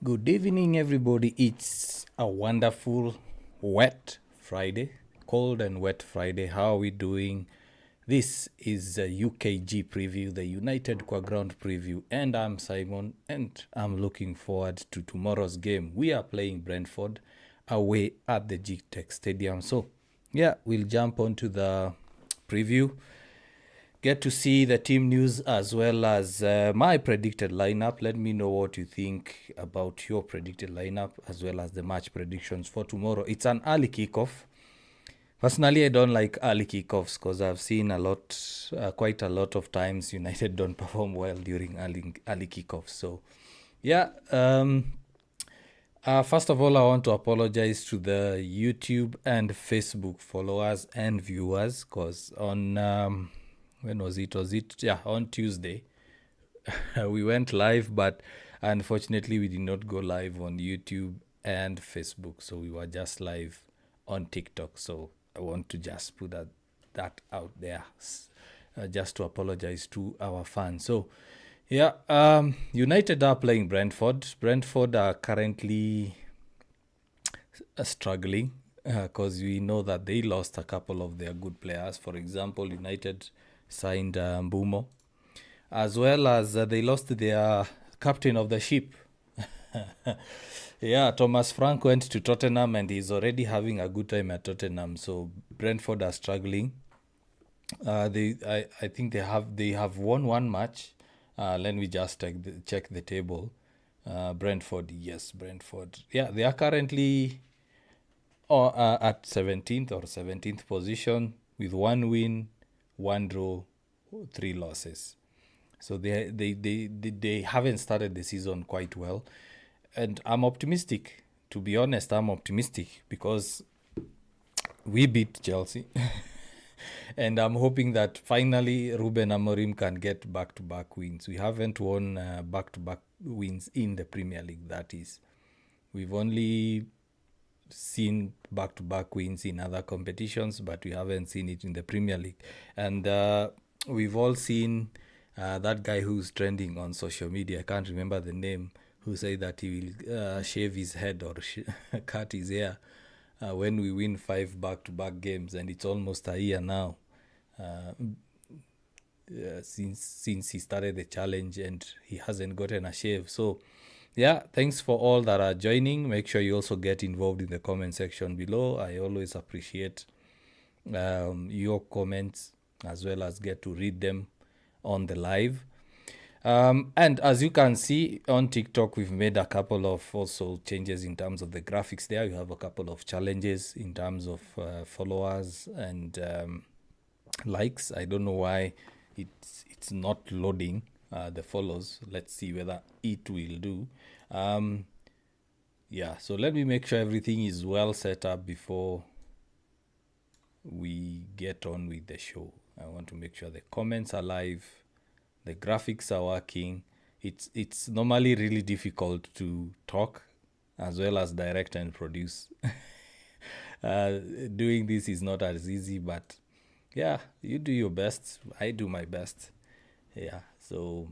Good evening, everybody. It's a wonderful, wet Friday, cold and wet Friday. How are we doing? This is a UKG preview, the United Qua Ground preview, and I'm Simon, and I'm looking forward to tomorrow's game. We are playing Brentford away at the G-Tech Stadium. So, yeah, we'll jump onto the preview. Get to see the team news as well as my predicted lineup. Let me know what you think about your predicted lineup as well as the match predictions for tomorrow. It's an early kickoff. Personally, I don't like early kickoffs because I've seen quite a lot of times United don't perform well during early kickoffs. So, yeah. First of all, I want to apologize to the YouTube and Facebook followers and viewers because on when was it? On Tuesday we went live, but unfortunately we did not go live on YouTube and Facebook, so we were just live on TikTok. So I want to just put that out there, just to apologize to our fans. So yeah, United are playing Brentford. Brentford are currently struggling because we know that they lost a couple of their good players. For example, United signed Mbumo, as well as they lost their captain of the ship. Yeah, Thomas Frank went to Tottenham and he's already having a good time at Tottenham. So Brentford are struggling. I think they have won one match. Let me just check the table. Brentford, yes, Brentford. Yeah, they are currently at 17th position with one win, one draw, 3 losses. So they haven't started the season quite well. And I'm optimistic. To be honest, I'm optimistic because we beat Chelsea. And I'm hoping that finally Ruben Amorim can get back-to-back wins. We haven't won back-to-back wins in the Premier League, that is. We've only seen back-to-back wins in other competitions, but we haven't seen it in the Premier League. And we've all seen that guy who's trending on social media, I can't remember the name, who said that he will shave his head or cut his hair when we win 5 back-to-back games, and it's almost a year now since he started the challenge and he hasn't gotten a shave. So yeah, thanks for all that are joining. Make sure you also get involved in the comment section below. I always appreciate your comments as well as get to read them on the live. And as you can see on TikTok, we've made a couple of also changes in terms of the graphics there. You have a couple of challenges in terms of followers and likes. I don't know why it's not loading the follows. Let's see whether it will do. Yeah, so let me make sure everything is well set up before we get on with the show. I want to make sure the comments are live, the graphics are working. It's normally really difficult to talk as well as direct and produce. Doing this is not as easy, but yeah, you do your best. I do my best. Yeah, so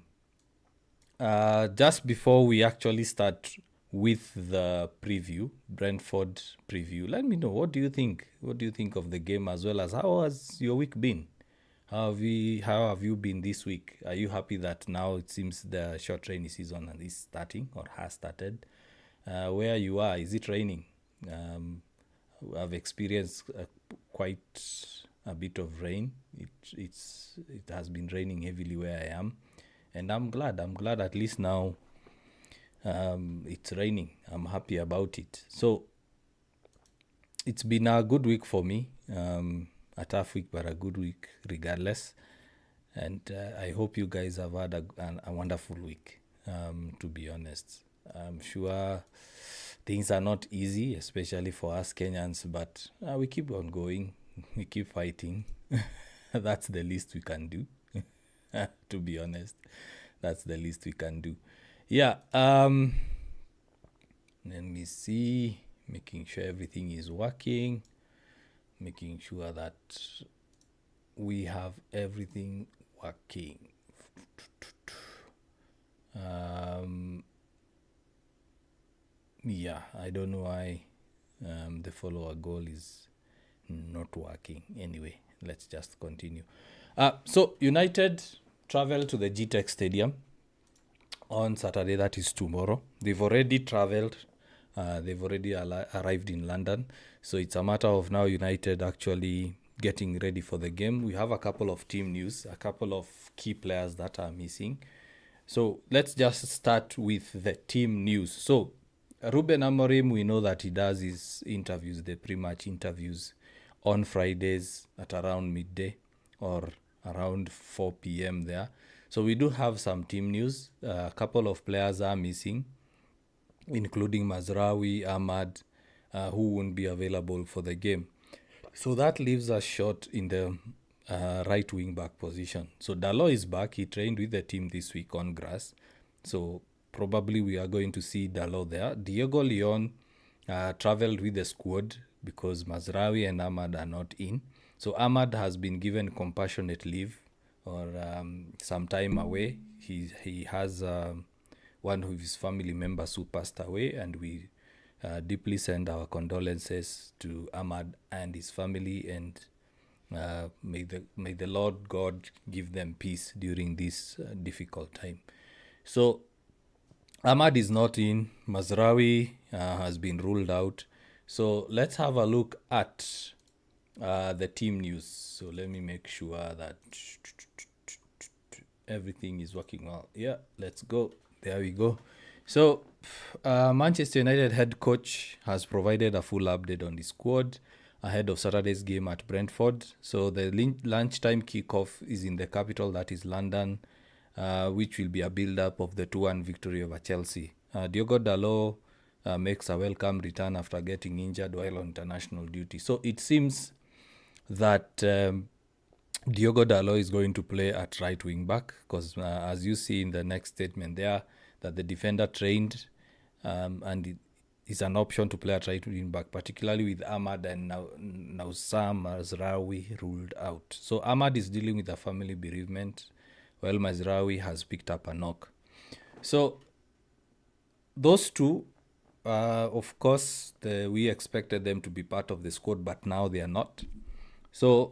just before we actually start with the preview, Brentford preview, let me know, what do you think? What do you think of the game, as well as how has your week been? How have you been this week? Are you happy that now it seems the short rainy season is starting or has started? Where you are, is it raining? I've experienced quite a bit of rain. It has been raining heavily where I am, and I'm glad at least now it's raining. I'm happy about it. So it's been a good week for me. A tough week, but a good week regardless. And I hope you guys have had a wonderful week, to be honest. I'm sure things are not easy, especially for us Kenyans, but we keep on going. We keep fighting. That's the least we can do, to be honest. That's the least we can do. Yeah, let me see. Making sure everything is working. Making sure that we have everything working. Yeah, I don't know why the follower goal is not working. Anyway, let's just continue. So United travel to the GTEC Stadium on Saturday, that is tomorrow. They've already traveled. They've already arrived in London. So it's a matter of now United actually getting ready for the game. We have a couple of team news, a couple of key players that are missing. So let's just start with the team news. So Ruben Amorim, we know that he does his interviews, the pre-match interviews, on Fridays at around midday or around 4 p.m. there. So we do have some team news. A couple of players are missing, including Mazraoui, Ahmad, who won't be available for the game. So that leaves us short in the right wing back position. So Dalot is back. He trained with the team this week on grass. So probably we are going to see Dalot there. Diego Leon traveled with the squad because Mazraoui and Ahmad are not in. So Ahmad has been given compassionate leave or some time away. He has one of his family members who passed away, and we deeply send our condolences to Ahmad and his family, and may the Lord God give them peace during this difficult time. So Ahmad is not in. Mazraoui has been ruled out. So let's have a look at the team news. So let me make sure that everything is working well. Yeah, let's go. There we go. So Manchester United head coach has provided a full update on the squad ahead of Saturday's game at Brentford. So the lunchtime kickoff is in the capital, that is London, which will be a build-up of the 2-1 victory over Chelsea. Diogo Dalot makes a welcome return after getting injured while on international duty. So it seems that Diogo Dalot is going to play at right wing back because as you see in the next statement there, that the defender trained and it is an option to play at right wing back, particularly with Ahmad and now Sam Mazraoui ruled out. So Ahmad is dealing with a family bereavement while Mazraoui has picked up a knock. So those two, of course, we expected them to be part of the squad, but now they are not. So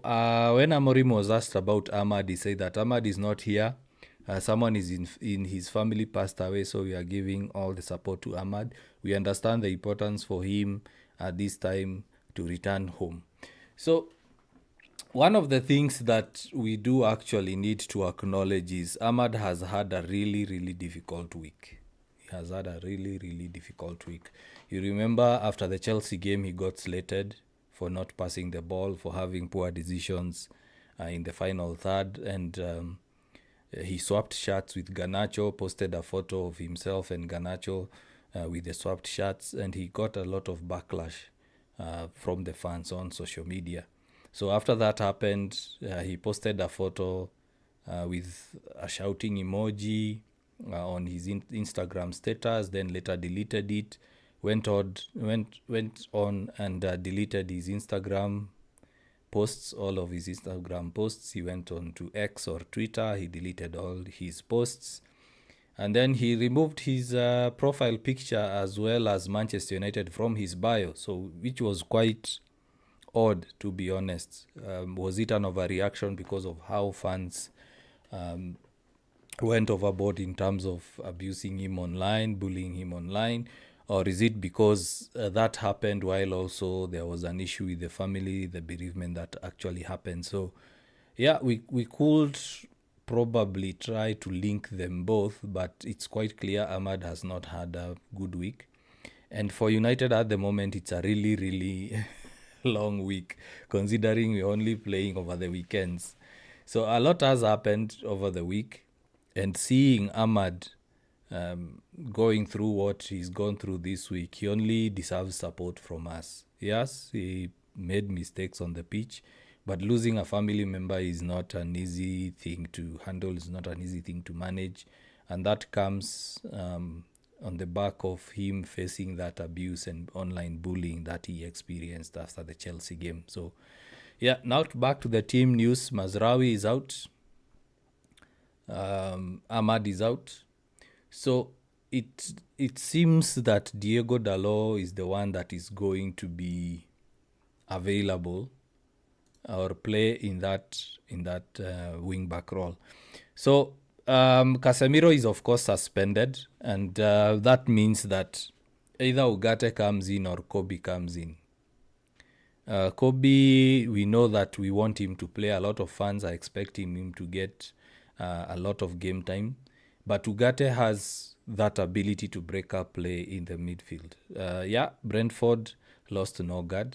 when Amorim was asked about Ahmad, he said that Ahmad is not here. Someone is in his family passed away, so we are giving all the support to Ahmad. We understand the importance for him at this time to return home. So one of the things that we do actually need to acknowledge is Ahmad has had a really, really difficult week. He has had a really, really difficult week. You remember after the Chelsea game, he got slated for not passing the ball, for having poor decisions in the final third, and he swapped shirts with Garnacho, posted a photo of himself and Garnacho with the swapped shirts, and he got a lot of backlash from the fans on social media. So after that happened, he posted a photo with a shouting emoji on his Instagram status, then later deleted it, went on and deleted his Instagram posts, all of his Instagram posts. He went on to X or Twitter. He deleted all his posts. And then he removed his profile picture as well as Manchester United from his bio, so which was quite odd, to be honest. Was it an overreaction because of how fans went overboard in terms of abusing him online, bullying him online? Or is it because that happened while also there was an issue with the family, the bereavement that actually happened? So, yeah, we could probably try to link them both, but it's quite clear Ahmad has not had a good week. And for United at the moment, it's a really, really long week, considering we're only playing over the weekends. So a lot has happened over the week, and seeing Ahmad going through what he's gone through this week, he only deserves support from us. Yes, he made mistakes on the pitch, but losing a family member is not an easy thing to handle, it's not an easy thing to manage, and that comes on the back of him facing that abuse and online bullying that he experienced after the Chelsea game. So, yeah, now back to the team news. Mazraoui is out. Ahmad is out. So it it seems that Diego Dalot is the one that is going to be available or play in that wing back role. So Casemiro is of course suspended, and that means that either Ugarte comes in or Kobe comes in. Kobe, we know that we want him to play. A lot of fans are expecting him to get a lot of game time. But Ugarte has that ability to break up play in the midfield. Brentford lost Norgard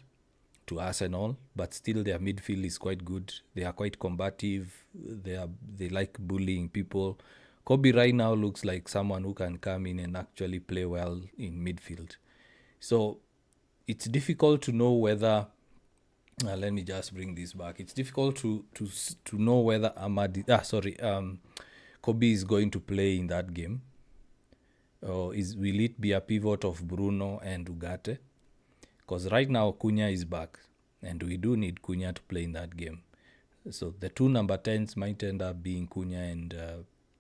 to Arsenal, but still their midfield is quite good. They are quite combative. They like bullying people. Kobe right now looks like someone who can come in and actually play well in midfield. So it's difficult to know whether. Let me just bring this back. It's difficult to know whether Kobe is going to play in that game. Or will it be a pivot of Bruno and Ugarte? Because right now Cunha is back, and we do need Cunha to play in that game. So the two number 10s might end up being Cunha and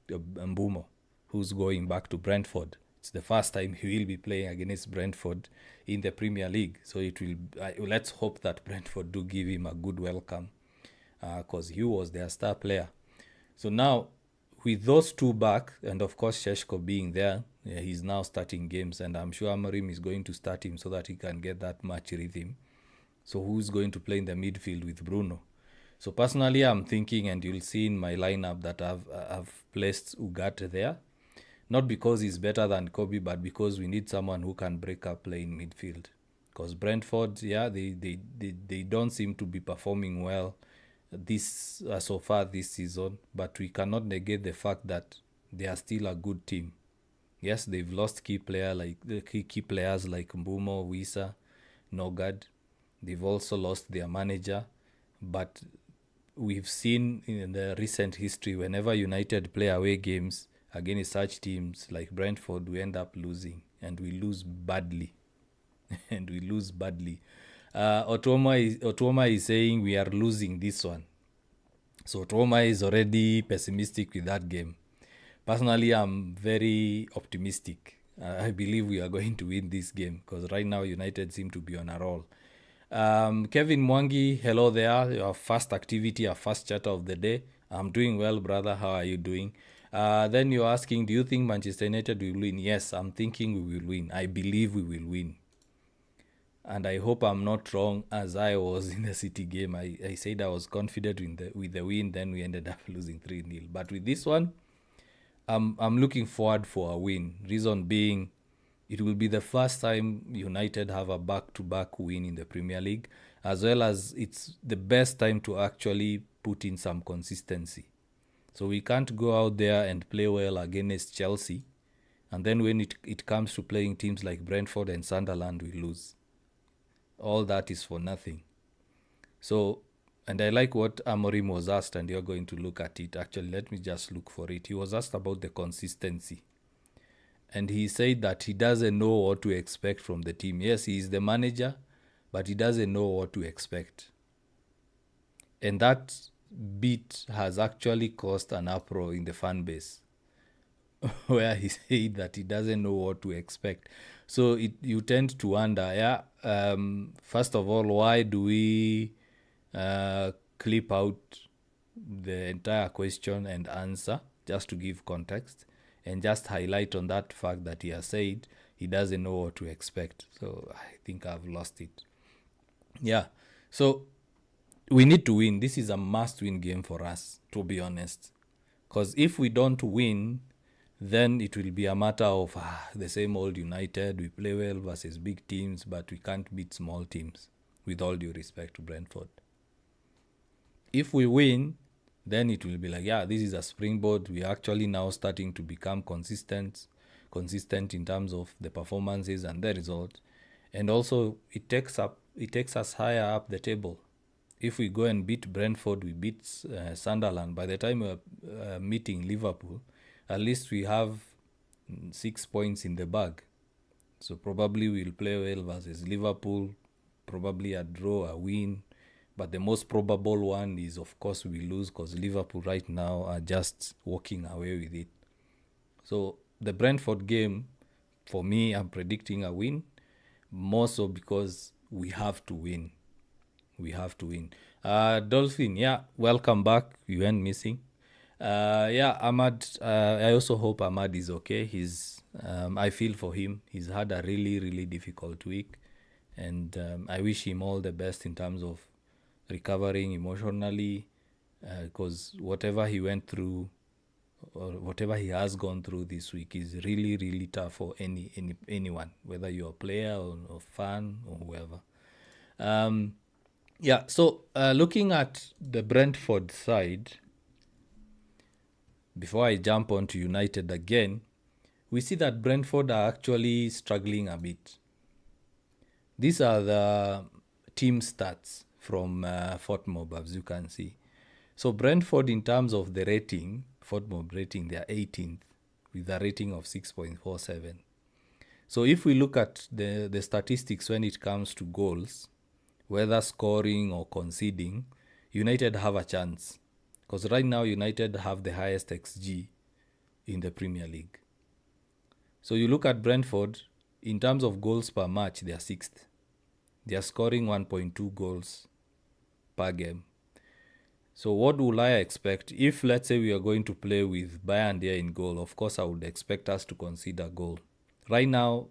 Mbumo, who's going back to Brentford. It's the first time he will be playing against Brentford in the Premier League. So it will. Let's hope that Brentford do give him a good welcome, because he was their star player. So now, with those two back, and of course Sheshko being there, he's now starting games, and I'm sure Amorim is going to start him so that he can get that match rhythm. So who's going to play in the midfield with Bruno? So personally, I'm thinking, and you'll see in my lineup that I've placed Ugarte there. Not because he's better than Kobe, but because we need someone who can break up play in midfield. Because Brentford, they don't seem to be performing well so far this season, but we cannot negate the fact that they are still a good team. Yes, they've lost key players like Mbumo, Wisa, Nogard. They've also lost their manager, but we've seen in the recent history, whenever United play away games against such teams like Brentford, we end up losing, and we lose badly. And we lose badly. Otoma is saying we are losing this one. So Otoma is already pessimistic with that game. Personally, I'm very optimistic. I believe we are going to win this game, because right now United seem to be on a roll. Kevin Mwangi, hello there. Your first activity, our first chatter of the day. I'm doing well, brother. How are you doing? Then you're asking, do you think Manchester United will win? Yes, I'm thinking we will win. I believe we will win. And I hope I'm not wrong, as I was in the City game. I said I was confident with the win, then we ended up losing 3-0. But with this one, I'm looking forward for a win. Reason being, it will be the first time United have a back-to-back win in the Premier League, as well as it's the best time to actually put in some consistency. So we can't go out there and play well against Chelsea, and then when it comes to playing teams like Brentford and Sunderland, we lose. All that is for nothing. So, and I like what Amorim was asked, and you're going to look at it. Actually, let me just look for it. He was asked about the consistency. And he said that he doesn't know what to expect from the team. Yes, he is the manager, but he doesn't know what to expect. And that bit has actually caused an uproar in the fan base, where he said that he doesn't know what to expect. So you tend to wonder, first of all, why do we clip out the entire question and answer just to give context, and just highlight on that fact that he has said he doesn't know what to expect. So I think I've lost it. Yeah, so we need to win. This is a must-win game for us, to be honest. Because if we don't win, then it will be a matter of the same old United. We play well versus big teams, but we can't beat small teams, with all due respect to Brentford. If we win, then it will be like, this is a springboard. We are actually now starting to become consistent in terms of the performances and the results. And also, it takes us higher up the table. If we go and beat Brentford, we beat Sunderland, by the time we're meeting Liverpool, at least we have 6 points in the bag. So probably we'll play well versus Liverpool, probably a draw, a win. But the most probable one is, of course, we lose, because Liverpool right now are just walking away with it. So the Brentford game, For me, I'm predicting a win, more so because we have to win. We have to win. Dolphin, yeah, welcome back. You went missing. Yeah, Ahmad. I also hope Ahmad is okay. I feel for him. He's had a really, really difficult week, and I wish him all the best in terms of recovering emotionally, because whatever he went through or whatever he has gone through this week is really, really tough for anyone, whether you're a player or fan or whoever. Yeah, so looking at the Brentford side, before I jump on to United again, we see that Brentford are actually struggling a bit. These are the team stats from FOTMOB, as you can see. So Brentford, in terms of the rating, FOTMOB rating, they are 18th with a rating of 6.47. So if we look at the statistics when it comes to goals, whether scoring or conceding, United have a chance. Because right now, United have the highest XG in the Premier League. So you look at Brentford, in terms of goals per match, they are 6th. They are scoring 1.2 goals per game. So what will I expect? If, let's say, we are going to play with Bayern there in goal, of course, I would expect us to concede a goal. Right now,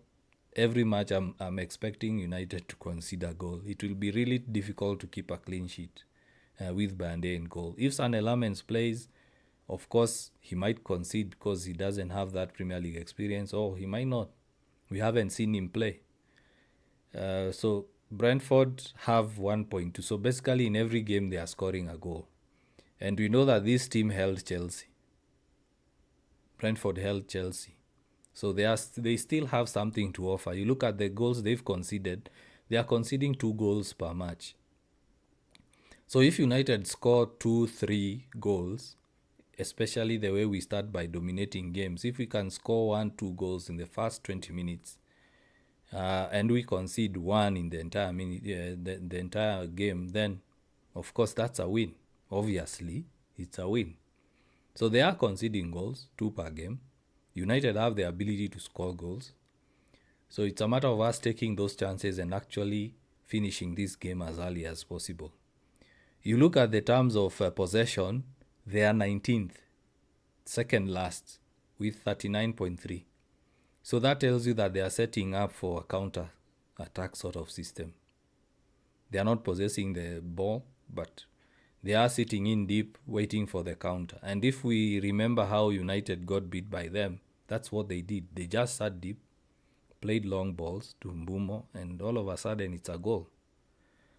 every match I'm expecting United to concede a goal. It will be really difficult to keep a clean sheet with Bayern there in goal. If San Lamens plays, of course, he might concede because he doesn't have that Premier League experience, or he might not. We haven't seen him play. So Brentford have 1.2. So basically, in every game, they are scoring a goal. And we know that this team held Chelsea. Brentford held Chelsea. So they still have something to offer. You look at the goals they've conceded, they are conceding 2 goals per match. So if United score 2-3 goals, especially the way we start by dominating games, if we can score 1-2 goals in the first 20 minutes, and we concede 1 in the entire the entire game, then of course that's a win. Obviously, it's a win. So they are conceding goals, 2 per game. United have the ability to score goals. So it's a matter of us taking those chances and actually finishing this game as early as possible. You look at the terms of possession, they are 19th, second last, with 39.3. So that tells you that they are setting up for a counter-attack sort of system. They are not possessing the ball, but they are sitting in deep, waiting for the counter. And if we remember how United got beat by them, that's what they did. They just sat deep, played long balls to Mbumo, and all of a sudden it's a goal.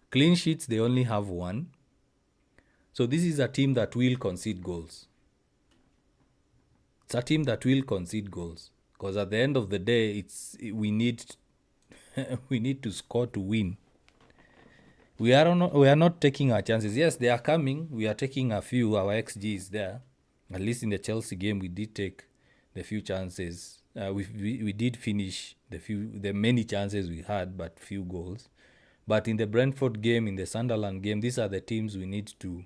Clean sheets, they only have 1. So this is a team that will concede goals. It's a team that will concede goals. Because at the end of the day, we need to score to win. We are not taking our chances. Yes, they are coming. We are taking a few. Our XG is there. At least in the Chelsea game, we did take the few chances. We did finish the many chances we had, but few goals. But in the Brentford game, in the Sunderland game, these are the teams we need to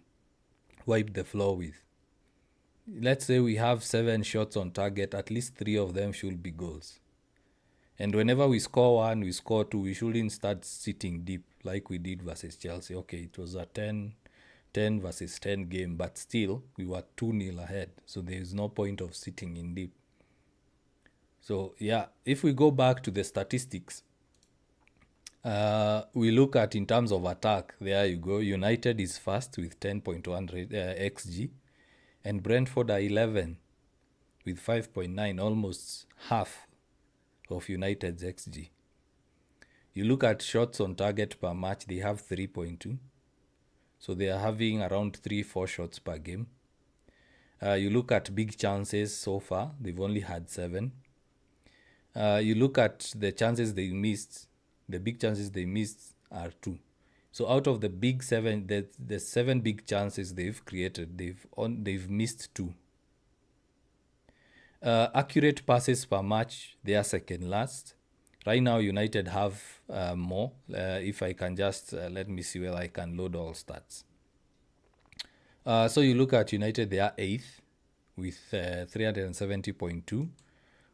wipe the floor with. Let's say we have 7 shots on target, at least 3 of them should be goals. And whenever we score 1, we score 2, we shouldn't start sitting deep like we did versus Chelsea. Okay, it was a 10 versus 10 game, but still, we were 2-0 ahead. So there is no point of sitting in deep. So yeah, if we go back to the statistics, we look at in terms of attack, there you go. United is first with 10.1 XG. And Brentford are 11 with 5.9, almost half of United's XG. You look at shots on target per match, they have 3.2. So they are having around 3-4 shots per game. You look at big chances so far, they've only had 7. You look at the chances they missed, the big chances they missed are 2. So out of the big 7, the 7 big chances they've created, they've missed 2. Accurate passes per match, they are second last. Right now, United have more. If I can just, let me see whether I can load all stats. So you look at United, they are 8th with 370.2.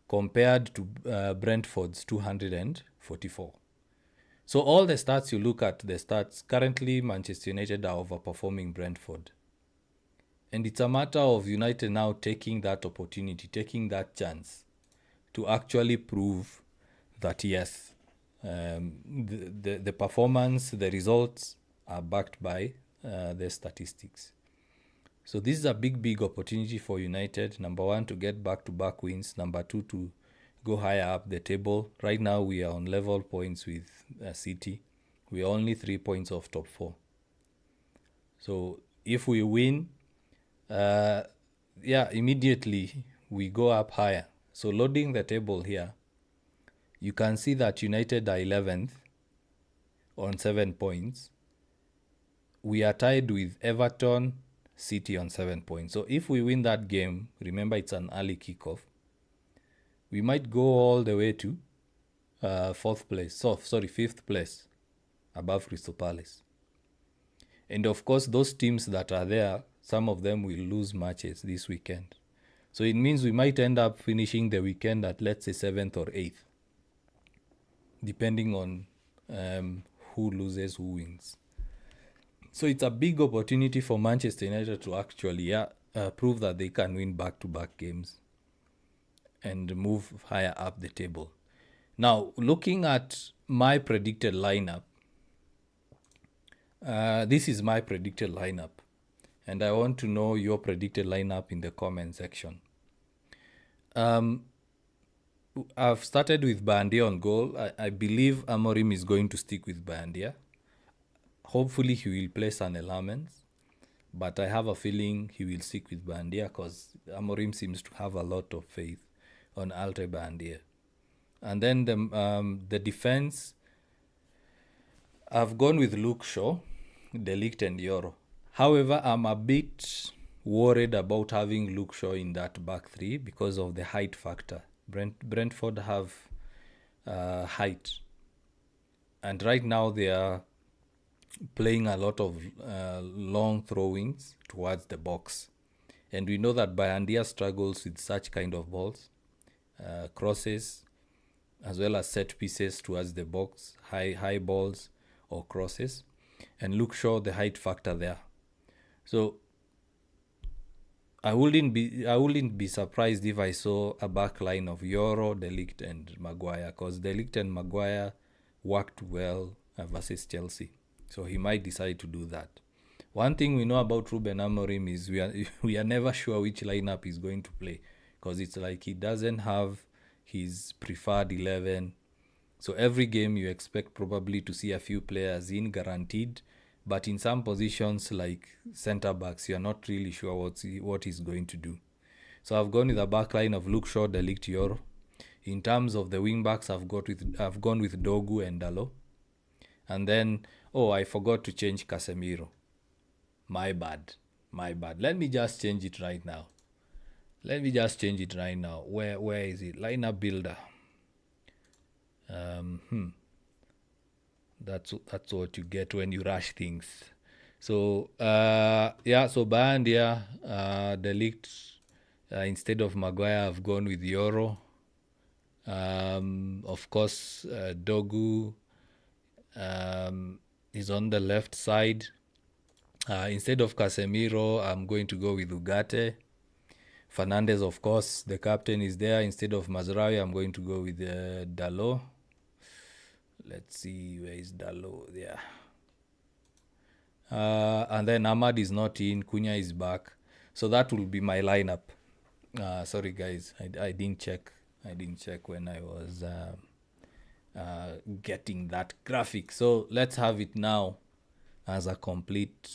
compared to Brentford's 244. So all the stats, you look at the stats, currently Manchester United are overperforming Brentford. And it's a matter of United now taking that opportunity, taking that chance to actually prove that yes, the performance, the results are backed by the statistics. So this is a big opportunity for United. Number one, to get back-to-back wins. Number two, to go higher up the table. Right now, we are on level points with City. We are only 3 points off top four. So if we win, immediately we go up higher. So loading the table here, you can see that United are 11th on 7 points. We are tied with Everton, City on 7 points. So if we win that game, remember it's an early kickoff, we might go all the way to fifth place, above Crystal Palace. And of course, those teams that are there, some of them will lose matches this weekend. So it means we might end up finishing the weekend at, let's say, 7th or 8th, depending on who loses, who wins. So it's a big opportunity for Manchester United to actually prove that they can win back-to-back games and move higher up the table. Now, looking at my predicted lineup, this is my predicted lineup, and I want to know your predicted lineup in the comment section. I've started with Bandia on goal. I believe Amorim is going to stick with Bandia. Hopefully he will play San Elements, but I have a feeling he will stick with Bandia because Amorim seems to have a lot of faith on Alte Bandia. And then the defense, I've gone with Luke Shaw, De Ligt and Yoro. However, I'm a bit worried about having Luke Shaw in that back three because of the height factor. Brentford have height, and right now they are playing a lot of long throw-ins towards the box. And we know that Bandia struggles with such kind of balls, crosses, as well as set pieces towards the box, high balls or crosses. And Luke Shaw, the height factor there. So I wouldn't be surprised if I saw a back line of Yoro, De Ligt and Maguire, because De Ligt and Maguire worked well versus Chelsea. So he might decide to do that. One thing we know about Ruben Amorim is we are never sure which lineup he's going to play, because it's like he doesn't have his preferred 11. So every game you expect probably to see a few players in, guaranteed. But in some positions like centre backs, you're not really sure what he's going to do. So I've gone with a back line of Luke Shaw, De Ligt, Yoro. In terms of the wing backs, I've gone with Dogu and Dalot. And then, I forgot to change Casemiro. My bad. Let me just change it right now. Where is it? Lineup builder. That's what you get when you rush things. So so Bandia, De Ligt, instead of Maguire, I've gone with Yoro. Of course, Dogu is on the left side. Instead of Casemiro, I'm going to go with Ugarte. Fernandes, of course, the captain, is there. Instead of Mazraoui, I'm going to go with Dalot. Let's see, where is Dalot? There. And then Ahmad is not in. Cunha is back. So that will be my lineup. Sorry, guys. I didn't check. When I was getting that graphic. So let's have it now as a complete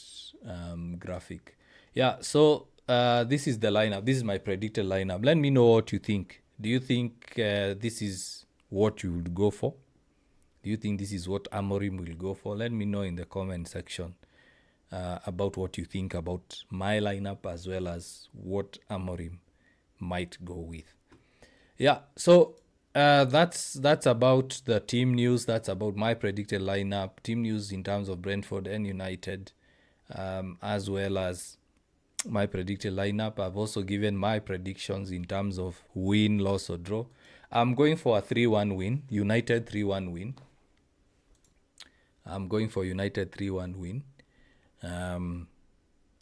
graphic. Yeah, so this is the lineup. This is my predicted lineup. Let me know what you think. Do you think this is what you would go for? Do you think this is what Amorim will go for? Let me know in the comment section about what you think about my lineup as well as what Amorim might go with. Yeah, so that's about the team news. That's about my predicted lineup, team news in terms of Brentford and United, as well as my predicted lineup. I've also given my predictions in terms of win, loss, or draw. I'm going for a 3-1 win. United 3-1 win. I'm going for United 3-1 win.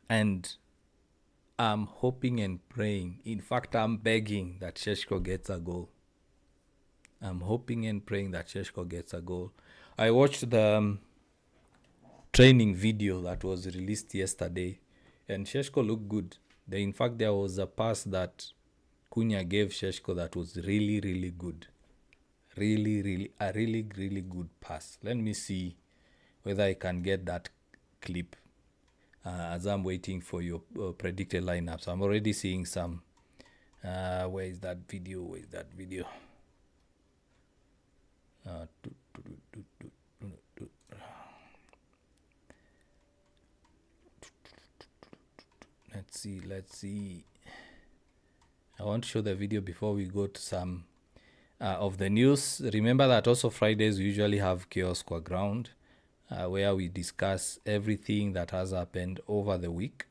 And I'm hoping and praying. In fact, I'm begging that Šeško gets a goal. I'm hoping and praying that Šeško gets a goal. I watched the training video that was released yesterday, and Šeško looked good. In fact, there was a pass that Cunha gave Šeško that was really, really good. Really good pass. Let me see whether I can get that clip as I'm waiting for your predicted lineups. I'm already seeing some. Where is that video? Let's see. I want to show the video before we go to some of the news. Remember that also Fridays we usually have Chaos Square Ground, where we discuss everything that has happened over the week.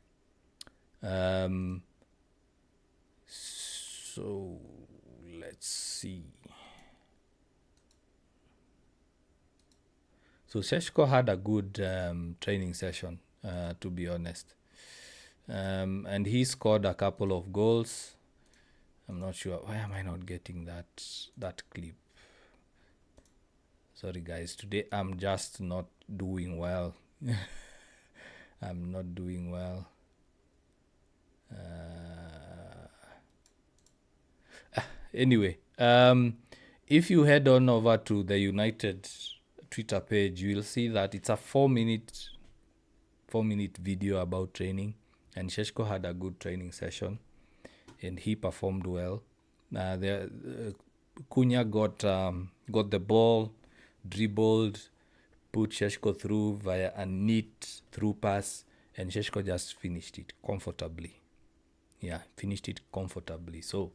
So let's see. So Šeško had a good training session, to be honest. And he scored a couple of goals. I'm not sure. Why am I not getting that clip? Sorry, guys. Today I'm just not doing well. I'm not doing well. Anyway, if you head on over to the United Twitter page, you will see that it's a 4-minute video about training, and Šeško had a good training session, and he performed well. Cunha got the ball, dribbled, put Šeško through via a neat through pass, and Šeško just finished it comfortably. So,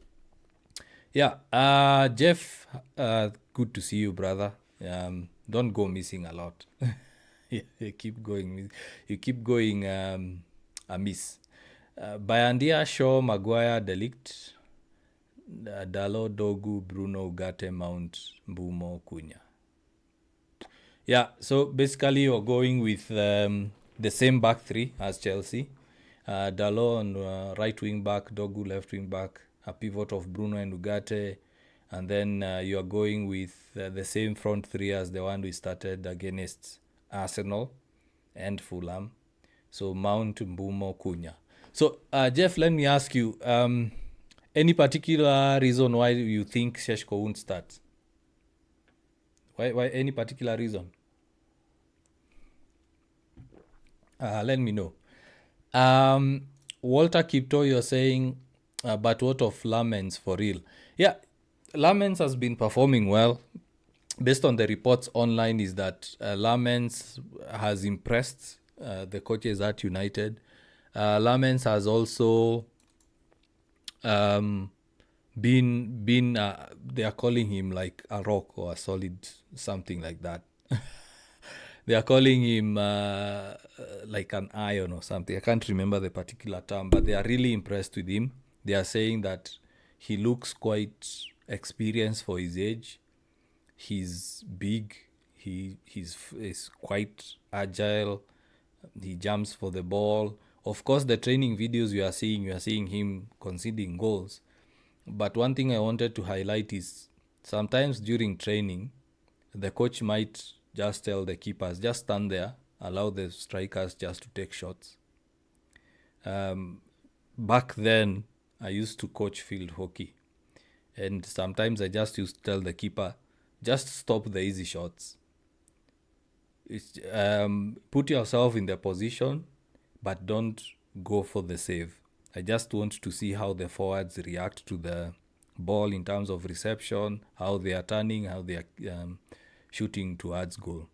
Jeff, good to see you, brother. Don't go missing a lot. You keep going amiss. Bayandia, Shaw, Maguire, Delict, Dalo, Dogu, Bruno, Ugarte, Mount, Mbumo, Cunha. So basically you're going with the same back three as Chelsea. Dalo on right wing back, Dogu left wing back, a pivot of Bruno and Ugarte, and then you are going with the same front three as the one we started against Arsenal and Fulham. So Mount, Mbumo, Cunha. So Jeff, let me ask you, any particular reason why you think Šeško won't start? Why any particular reason? Let me know. Walter Kipto, you're saying, but what of Lamens for real? Yeah, Lamens has been performing well. Based on the reports online, is that Lamens has impressed the coaches at United. Lamens has also been they are calling him like a rock or a solid something like that. They are calling him like an iron or something. I can't remember the particular term, but they are really impressed with him. They are saying that he looks quite experienced for his age. He's big. He's quite agile. He jumps for the ball. Of course, the training videos you are seeing him conceding goals. But one thing I wanted to highlight is sometimes during training, the coach might just tell the keepers, just stand there, allow the strikers just to take shots. Back then, I used to coach field hockey. And sometimes I just used to tell the keeper, just stop the easy shots. Put yourself in the position, but don't go for the save. I just want to see how the forwards react to the ball in terms of reception, how they are turning, how they are shooting towards goal.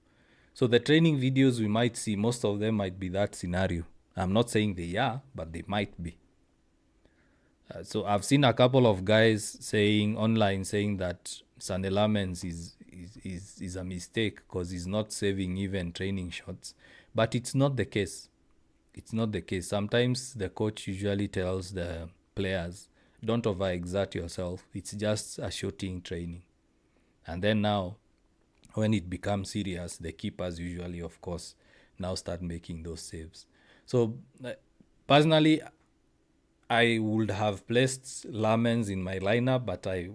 So the training videos we might see, most of them might be that scenario. I'm not saying they are, but they might be. So I've seen a couple of guys online saying that Sané Lamens is a mistake because he's not saving even training shots. But it's not the case. Sometimes the coach usually tells the players, don't overexert yourself. It's just a shooting training. And then now, when it becomes serious, the keepers usually, of course, now start making those saves. So, personally, I would have placed Lamens in my lineup, but I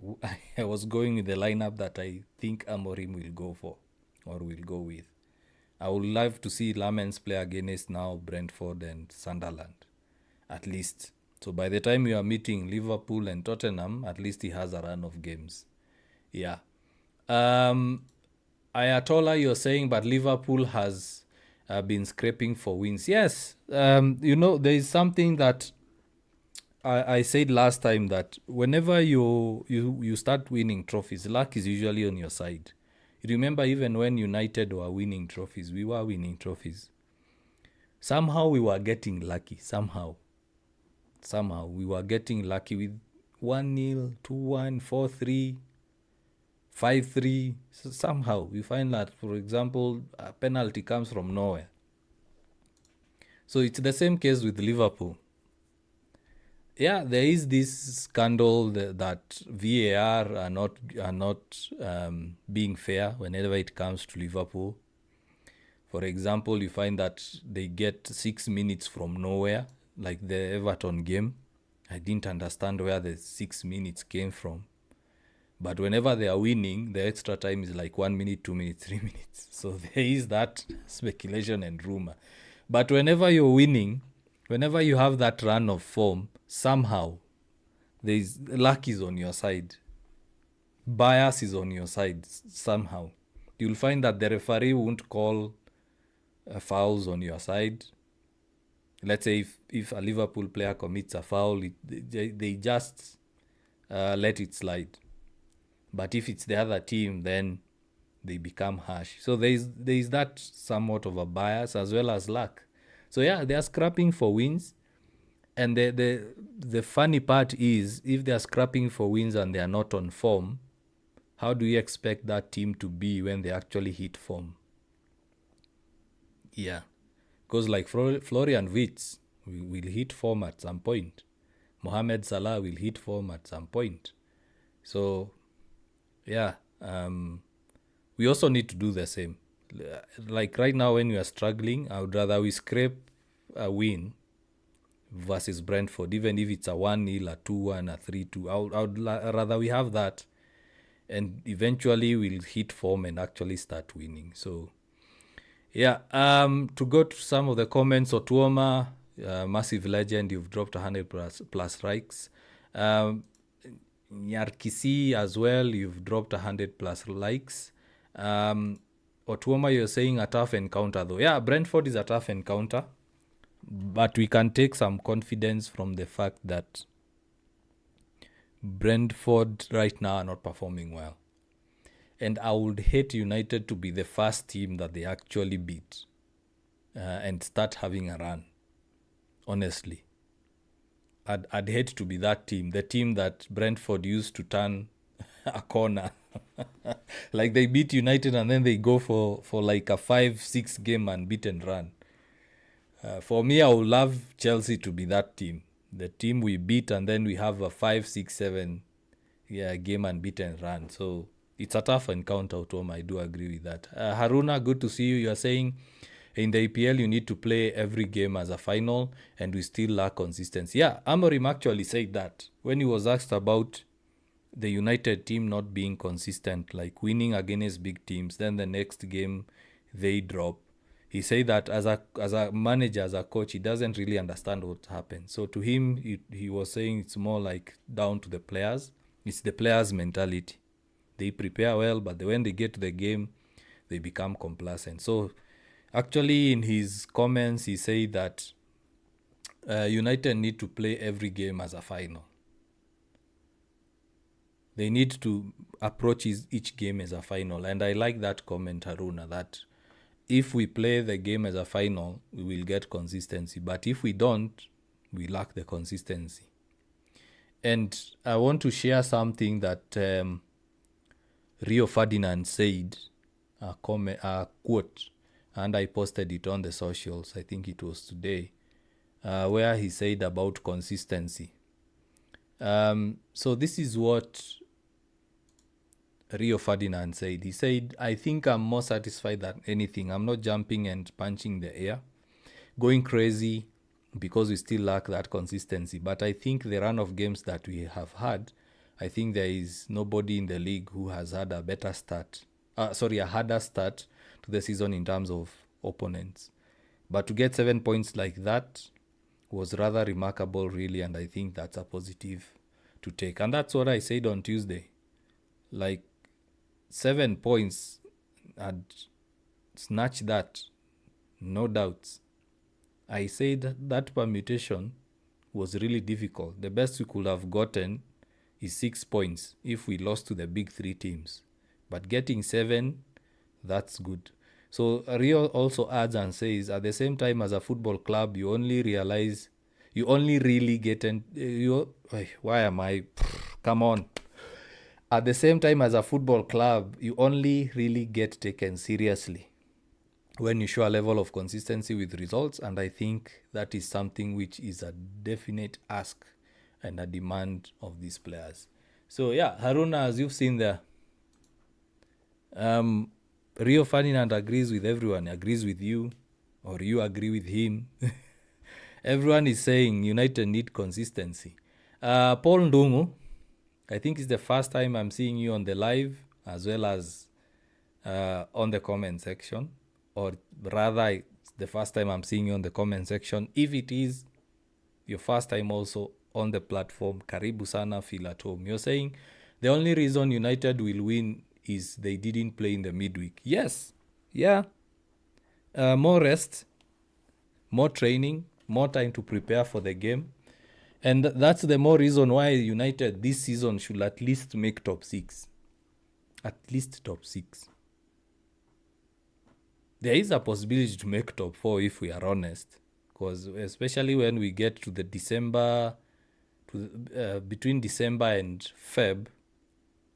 was going with the lineup that I think Amorim will go for or will go with. I would love to see Lamens play against now Brentford and Sunderland, at least. So by the time you are meeting Liverpool and Tottenham, at least he has a run of games. Yeah. Ayatollah, you're saying, but Liverpool has been scraping for wins. Yes. There is something that I said last time, that whenever you start winning trophies, luck is usually on your side. You remember, even when United were winning trophies, we were winning trophies. Somehow we were getting lucky. Somehow we were getting lucky with 1-0, 2-1, 4-3, 5-3. So somehow we find that, for example, a penalty comes from nowhere. So it's the same case with Liverpool. Yeah, there is this scandal that VAR are not being fair whenever it comes to Liverpool. For example, you find that they get 6 minutes from nowhere, like the Everton game. I didn't understand where the 6 minutes came from. But whenever they are winning, the extra time is like 1 minute, 2 minutes, 3 minutes. So there is that speculation and rumor. But whenever you're winning, whenever you have that run of form, somehow luck is on your side. Bias is on your side somehow. You'll find that the referee won't call fouls on your side. Let's say if a Liverpool player commits a foul, they just let it slide. But if it's the other team, then they become harsh. So there is that somewhat of a bias as well as luck. So yeah, they are scrapping for wins. And the funny part is, if they are scrapping for wins and they are not on form, how do you expect that team to be when they actually hit form? Yeah. Because like Florian Wirtz will hit form at some point. Mohamed Salah will hit form at some point. So, yeah. We also need to do the same. Like right now, when we are struggling, I would rather we scrape a win versus Brentford, even if it's a 1-0, a 2-1, a 3-2. I would rather we have that, and eventually we'll hit form and actually start winning. So, yeah. To go to some of the comments, Otuoma, massive legend, you've dropped 100 plus likes. Nyarkisi as well, you've dropped 100 plus likes. Otuoma, you're saying a tough encounter though. Yeah, Brentford is a tough encounter, but we can take some confidence from the fact that Brentford right now are not performing well. And I would hate United to be the first team that they actually beat and start having a run. Honestly, I'd hate to be that team, the team that Brentford used to turn a corner. Like they beat United and then they go for like a 5-6 game unbeaten run. For me, I would love Chelsea to be that team. The team we beat and then we have a 5-6-7 game unbeaten run. So it's a tough encounter, Tom. I do agree with that. Haruna, good to see you. You are saying in the EPL you need to play every game as a final, and we still lack consistency. Yeah, Amorim actually said that when he was asked about the United team not being consistent, like winning against big teams, then the next game they drop. He said that as a manager, as a coach, he doesn't really understand what happened. So to him, he was saying it's more like down to the players. It's the players' mentality. They prepare well, but when they get to the game, they become complacent. So actually, in his comments, he said that United need to play every game as a final. They need to approach each game as a final. And I like that comment, Haruna, that if we play the game as a final, we will get consistency. But if we don't, we lack the consistency. And I want to share something that Rio Ferdinand said, a quote, and I posted it on the socials. I think it was today, where he said about consistency. So this is what Rio Ferdinand said. He said, I think I'm more satisfied than anything. I'm not jumping and punching the air, going crazy because we still lack that consistency. But I think the run of games that we have had, I think there is nobody in the league who has had a better start. A harder start to the season in terms of opponents. But to get 7 points like that was rather remarkable, really, and I think that's a positive to take. And that's what I said on Tuesday. Like, 7 points, I'd snatch that, no doubts. I said that permutation was really difficult. The best we could have gotten is 6 points if we lost to the big 3 teams. But getting 7, that's good. So Rio also adds and says, at the same time as a football club, you only really get why am I? Come on. At the same time as a football club, you only really get taken seriously when you show a level of consistency with results, and I think that is something which is a definite ask and a demand of these players. So yeah, Haruna, as you've seen there, Rio Ferdinand agrees with everyone, agrees with you, or you agree with him. Everyone is saying United need consistency. Paul Ndungu, I think it's the first time I'm seeing you on the live as well as on the comment section, or rather it's the first time I'm seeing you on the comment section. If it is your first time also on the platform, karibu sana, feel at home. You're saying the only reason United will win is they didn't play in the midweek. Yes, yeah. More rest, more training, more time to prepare for the game. And that's the more reason why United this season should at least make top 6. At least top 6. There is a possibility to make top 4 if we are honest. Because especially when we get to the between December and Feb,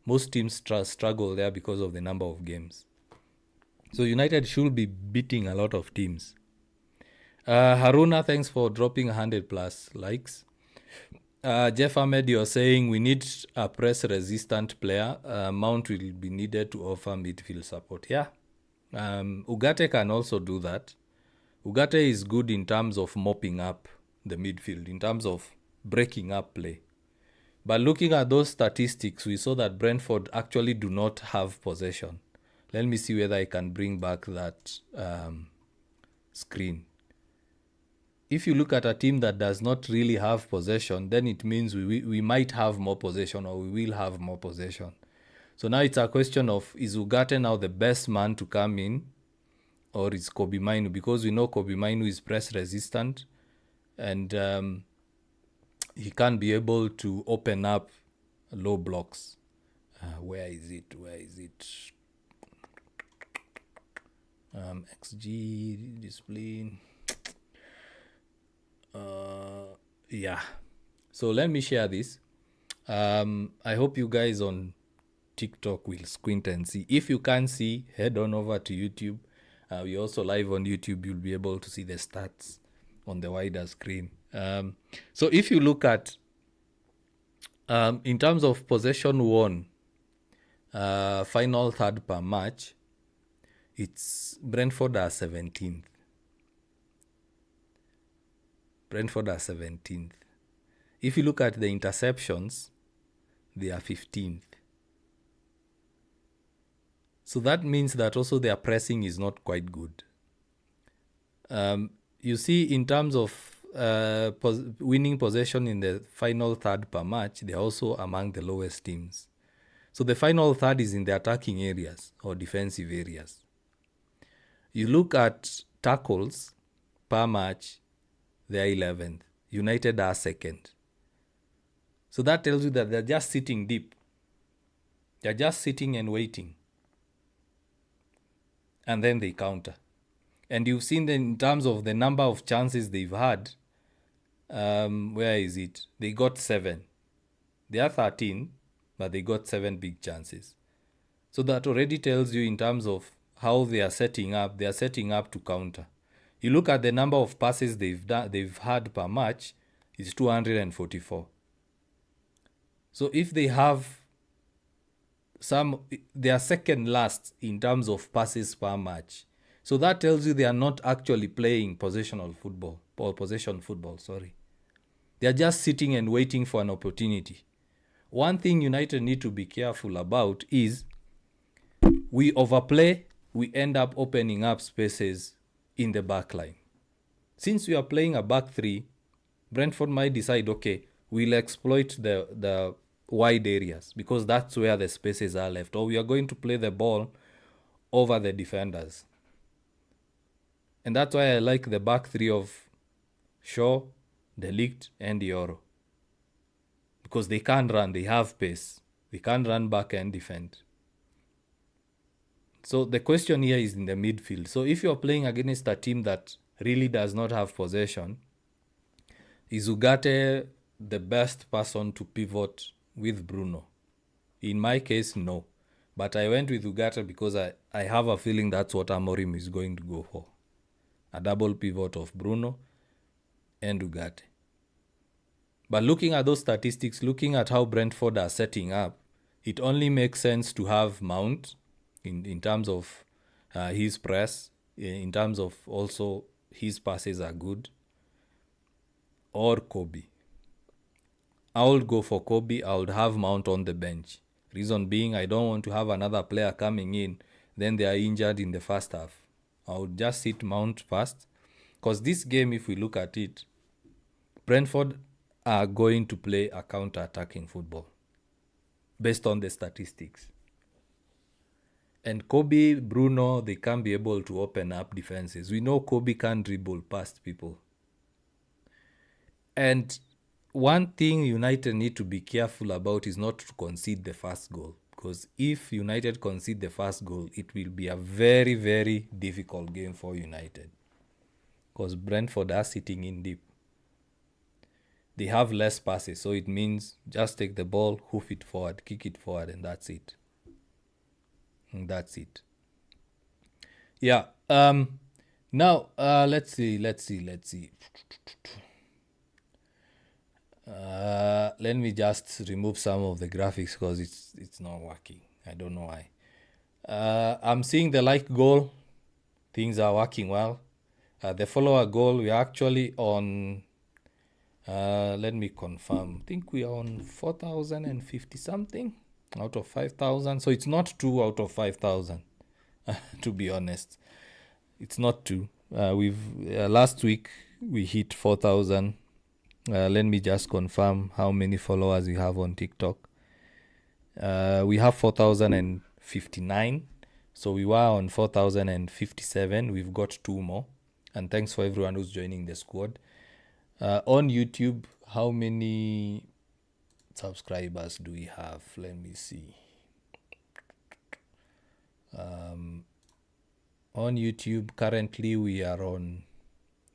most teams struggle there because of the number of games. So United should be beating a lot of teams. Haruna, thanks for dropping 100 plus likes. Jeff Ahmed, you're saying we need a press-resistant player. Mount will be needed to offer midfield support. Yeah. Ugarte can also do that. Ugarte is good in terms of mopping up the midfield, in terms of breaking up play. But looking at those statistics, we saw that Brentford actually do not have possession. Let me see whether I can bring back that screen. If you look at a team that does not really have possession, then it means we might have more possession, or we will have more possession. So now it's a question of, is Ugarte now the best man to come in, or is Kobe Mainu? Because we know Kobe Mainu is press resistant, and he can be able to open up low blocks. Where is it? XG discipline. Yeah. So let me share this. I hope you guys on TikTok will squint and see. If you can't see, head on over to YouTube. We're also live on YouTube. You'll be able to see the stats on the wider screen. So if you look at, in terms of possession won, final third per match, it's Brentford are 17th. If you look at the interceptions, they are 15th. So that means that also their pressing is not quite good. You see, in terms of winning possession in the final third per match, they're also among the lowest teams. So the final third is in the attacking areas or defensive areas. You look at tackles per match, they're 11th. United are 2nd. So that tells you that they're just sitting deep. They're just sitting and waiting. And then they counter. And you've seen that in terms of the number of chances they've had. Where is it? They got 7. They are 13, but they got 7 big chances. So that already tells you in terms of how they are setting up to counter. You look at the number of passes they've had per match, it's 244. So if they have they are second last in terms of passes per match. So that tells you they are not actually playing possession football, sorry. They are just sitting and waiting for an opportunity. One thing United need to be careful about is we overplay, we end up opening up spaces in the back line. Since we are playing a back three, Brentford might decide, okay, we'll exploit the wide areas because that's where the spaces are left, or we are going to play the ball over the defenders. And that's why I like the back three of Shaw, De Ligt, and Yoro. Because they can't run, they have pace. They can't run back and defend. So the question here is in the midfield. So if you're playing against a team that really does not have possession, is Ugarte the best person to pivot with Bruno? In my case, no. But I went with Ugarte because I have a feeling that's what Amorim is going to go for. A double pivot of Bruno and Ugarte. But looking at those statistics, looking at how Brentford are setting up, it only makes sense to have Mount in terms of his press, in terms of also his passes are good, or Kobe. I would go for Kobe. I would have Mount on the bench. Reason being, I don't want to have another player coming in, then they are injured in the first half. I would just sit Mount first. Because this game, if we look at it, Brentford are going to play a counter-attacking football based on the statistics. And Kobe, Bruno, they can't be able to open up defenses. We know Kobe can't dribble past people. And one thing United need to be careful about is not to concede the first goal. Because if United concede the first goal, it will be a very, very difficult game for United. Because Brentford are sitting in deep. They have less passes, so it means just take the ball, hoof it forward, kick it forward, and that's it. Yeah. Now, let's see. Let me just remove some of the graphics because it's not working. I don't know why. I'm seeing the like goal. Things are working well. The follower goal, we are actually on... let me confirm. I think we are on 4,050 something out of 5,000. So it's not 2 out of 5,000. To be honest, it's not 2. Last week we hit 4,000. Let me just confirm how many followers we have on TikTok. We have 4,059. So we were on 4,057. We've got 2 more. And thanks for everyone who's joining the squad. On YouTube, how many subscribers do we have? Let me see. On YouTube, currently we are on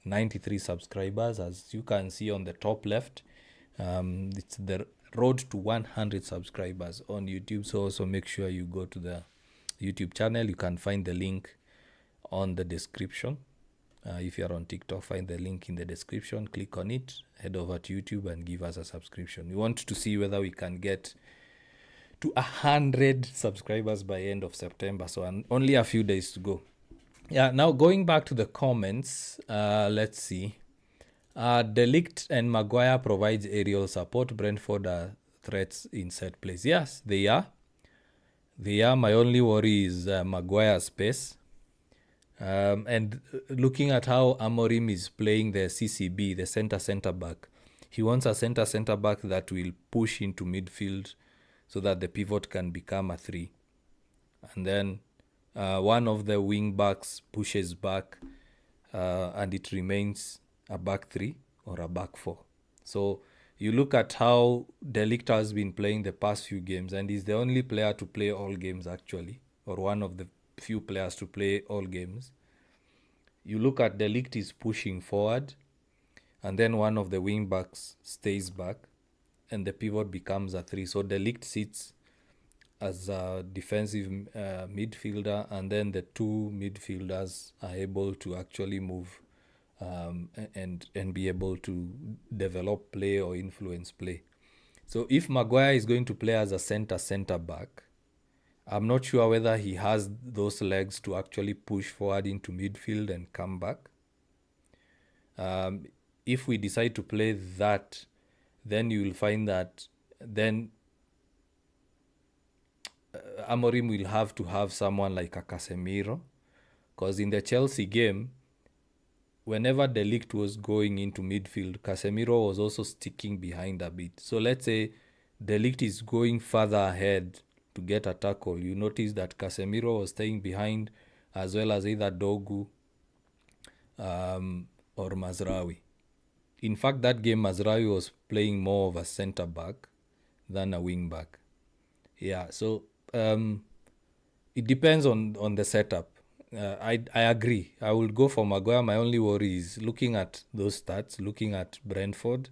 93 subscribers. As you can see on the top left, it's the road to 100 subscribers on YouTube. So also make sure you go to the YouTube channel. You can find the link on the description. If you're on TikTok, find the link in the description, click on it, head over to YouTube and give us a subscription. We want to see whether we can get to 100 subscribers by end of September. So only a few days to go. Yeah, now going back to the comments, let's see. De Ligt and Maguire provides aerial support. Brentford are threats in set plays. Yes, they are. My only worry is Maguire's pace. And looking at how Amorim is playing the CCB, the center back, he wants a center back that will push into midfield so that the pivot can become a 3. And then one of the wing backs pushes back and it remains a back 3 or a back 4. So you look at how De Ligt has been playing the past few games, and he's the only player to play all games actually, or one of the few players to play all games. You look at De Ligt is pushing forward, and then one of the wing backs stays back, and the pivot becomes a 3. So De Ligt sits as a defensive midfielder, and then the 2 midfielders are able to actually move and be able to develop play or influence play. So if Maguire is going to play as a center back, I'm not sure whether he has those legs to actually push forward into midfield and come back. If we decide to play that, then you will find that then Amorim will have to have someone like a Casemiro, because in the Chelsea game, whenever De Ligt was going into midfield, Casemiro was also sticking behind a bit. So let's say De Ligt is going further ahead to get a tackle. You notice that Casemiro was staying behind, as well as either Dogu or Mazraoui. In fact, that game, Mazraoui was playing more of a centre back than a wing back. Yeah, so it depends on the setup. I agree. I will go for Maguire. My only worry is looking at those stats, looking at Brentford.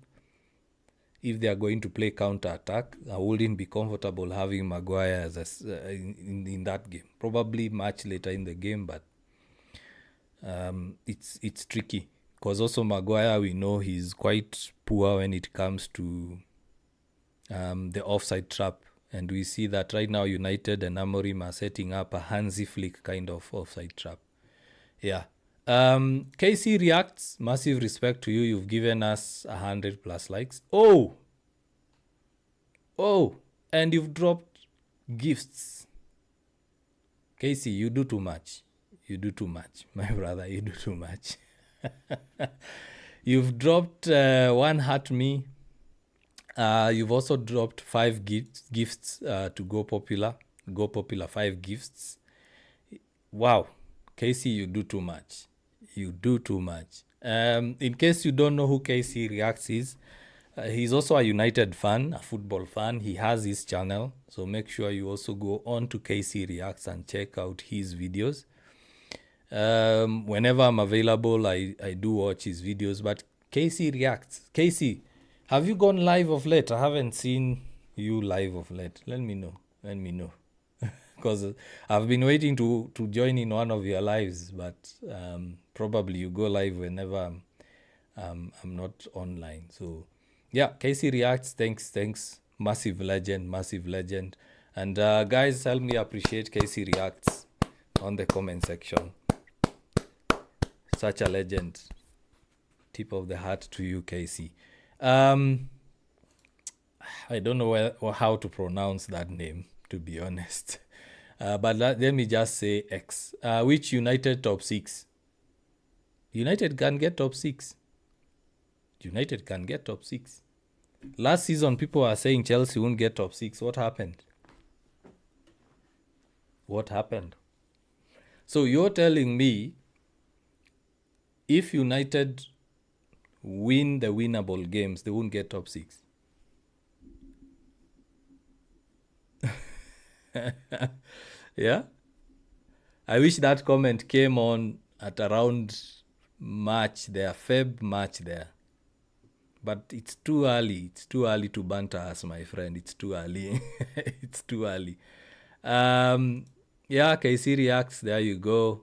If they are going to play counter-attack, I wouldn't be comfortable having Maguire as in that game. Probably much later in the game, but it's tricky. Because also Maguire, we know he's quite poor when it comes to the offside trap. And we see that right now United and Amorim are setting up a Hansi Flick kind of offside trap. Yeah. KC reacts. Massive respect to you. You've given us 100+ likes. Oh! And you've dropped gifts. KC, you do too much. You do too much. My brother, you do too much. You've dropped one heart me. You've also dropped 5 gifts to Go Popular. Go Popular, 5 gifts. Wow. Casey, you do too much. You do too much. In case you don't know who Casey Reacts is, he's also a United fan, a football fan. He has his channel. So make sure you also go on to Casey Reacts and check out his videos. Whenever I'm available, I do watch his videos. But Casey Reacts. Casey, have you gone live of late? I haven't seen you live of late. Let me know. Because I've been waiting to join in one of your lives, but probably you go live whenever I'm not online. So yeah, Casey Reacts. Thanks. Massive legend. And guys, help me appreciate Casey Reacts on the comment section. Such a legend. Tip of the hat to you, Casey. I don't know how to pronounce that name, to be honest. But let me just say X. Which United top 6? United can get top 6. Last season, people are saying Chelsea won't get top 6. What happened? So you're telling me if United win the winnable games, they won't get top 6? Yeah? I wish that comment came on at around March there, March there. But it's too early. It's too early to banter us, my friend. It's too early. Yeah, KC Reacts, there you go.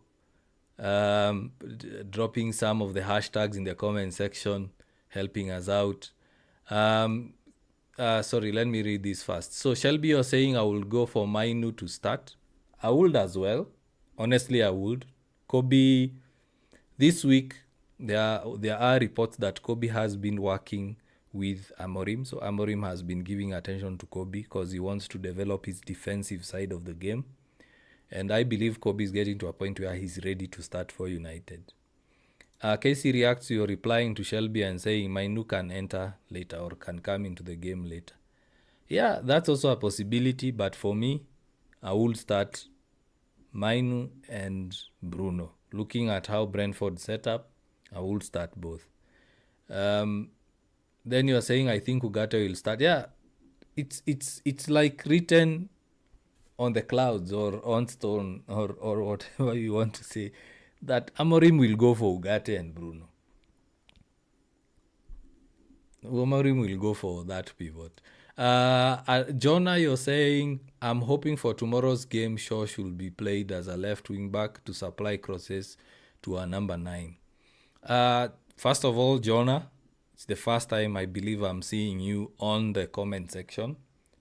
Dropping some of the hashtags in the comment section, helping us out. Sorry, let me read this first. So Shelby, you're saying I will go for Mainu to start. I would as well. Honestly, I would. Kobe, this week, there are reports that Kobe has been working with Amorim. So Amorim has been giving attention to Kobe because he wants to develop his defensive side of the game. And I believe Kobe is getting to a point where he's ready to start for United. Casey Reacts, you're replying to Shelby and saying Mainu can enter later or can come into the game later. Yeah, that's also a possibility. But for me, I will start Mainu and Bruno. Looking at how Brentford set up, I will start both. Then you're saying I think Ugarte will start. Yeah, it's like written on the clouds or on stone or whatever you want to say, that Amorim will go for Ugarte and Bruno. Amorim will go for that pivot. Jonah, you're saying, I'm hoping for tomorrow's game, Shaw should be played as a left wing back to supply crosses to our number 9. First of all, Jonah, It's the first time I believe I'm seeing you on the comment section.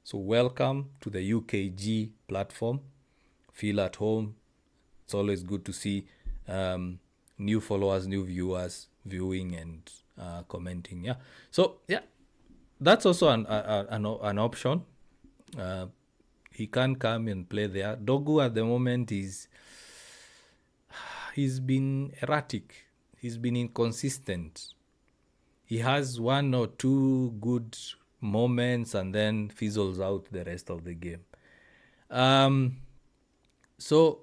So welcome to the UKG platform. Feel at home. It's always good to see new followers, new viewers viewing and commenting. Yeah. So yeah, that's also an option. He can come and play there. Dogu at the moment he's been erratic. He's been inconsistent. He has one or two good moments and then fizzles out the rest of the game. So,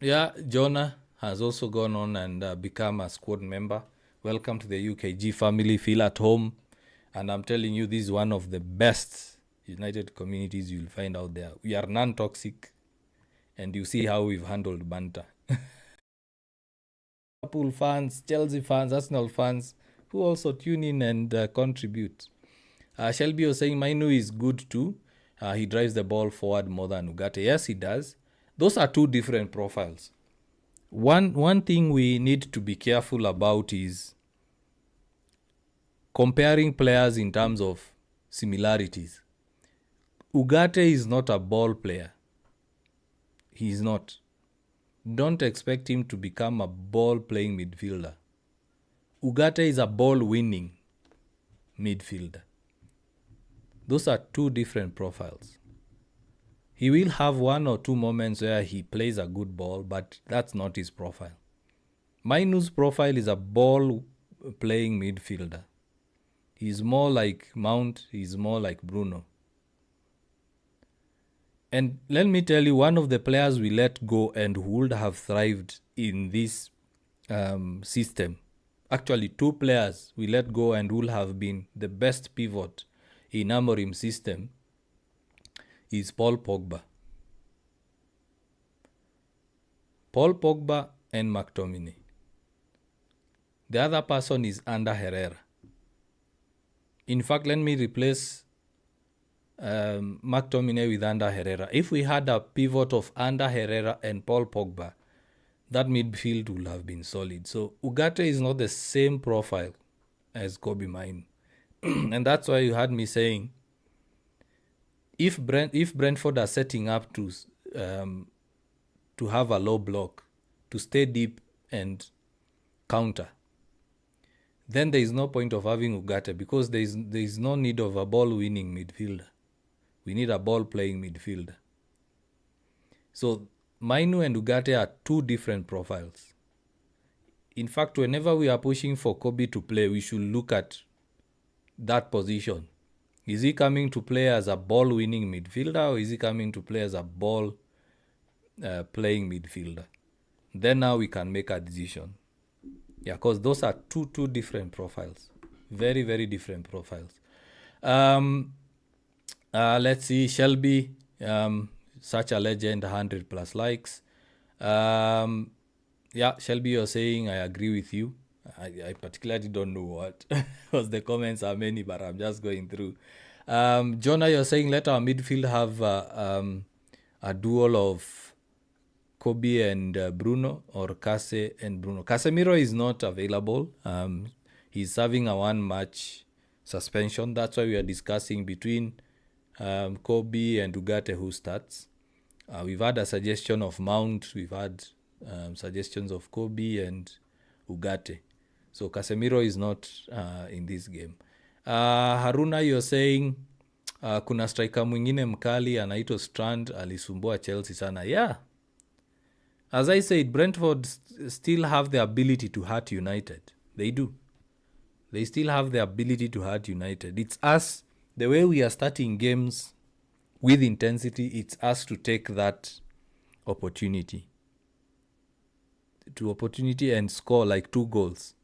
yeah, Jonah has also gone on and become a squad member. Welcome to the UKG family. Feel at home. And I'm telling you, this is one of the best United communities you'll find out there. We are non-toxic. And you see how we've handled banter. Liverpool fans, Chelsea fans, Arsenal fans, who also tune in and contribute. Shelby was saying Mainu is good too. He drives the ball forward more than Ugarte. Yes, he does. Those are two different profiles. One thing we need to be careful about is comparing players in terms of similarities. Ugarte is not a ball player. He is not. Don't expect him to become a ball-playing midfielder. Ugarte is a ball-winning midfielder. Those are two different profiles. He will have one or two moments where he plays a good ball, but that's not his profile. Mainu's profile is a ball-playing midfielder. He's more like Mount, he's more like Bruno. And let me tell you, one of the players we let go and who would have thrived in this system, actually two players we let go and would have been the best pivot in Amorim's system, is Paul Pogba. Paul Pogba and McTominay. The other person is Ander Herrera. In fact, let me replace McTominay with Ander Herrera. If we had a pivot of Ander Herrera and Paul Pogba, that midfield would have been solid. So Ugarte is not the same profile as Kobe Mainu. And that's why you had me saying, if Brentford are setting up to have a low block, to stay deep and counter, then there is no point of having Ugarte because there is no need of a ball-winning midfielder. We need a ball-playing midfielder. So Mainu and Ugarte are two different profiles. In fact, whenever we are pushing for Kobe to play, we should look at that position. Is he coming to play as a ball-winning midfielder or is he coming to play as a ball-playing midfielder? Then now we can make a decision. Yeah, because those are two different profiles. Very, very different profiles. Let's see, Shelby, such a legend, 100 plus likes. Yeah, Shelby, you're saying I agree with you. I particularly don't know what, because the comments are many, but I'm just going through. Jonah, you're saying let our midfield have a duel of Kobe and Bruno, or Kase and Bruno. Casemiro is not available. He's serving a 1-match suspension. That's why we are discussing between Kobe and Ugarte who starts. We've had a suggestion of Mount. We've had suggestions of Kobe and Ugarte. So Casemiro is not in this game. Haruna, you're saying kuna striker mwingine mkali anaitwa Strand alisumbua Chelsea sana. Yeah. As I said, Brentford still have the ability to hurt United. They do. They still have the ability to hurt United. It's us, the way we are starting games with intensity, it's us to take that opportunity and score like 2 goals.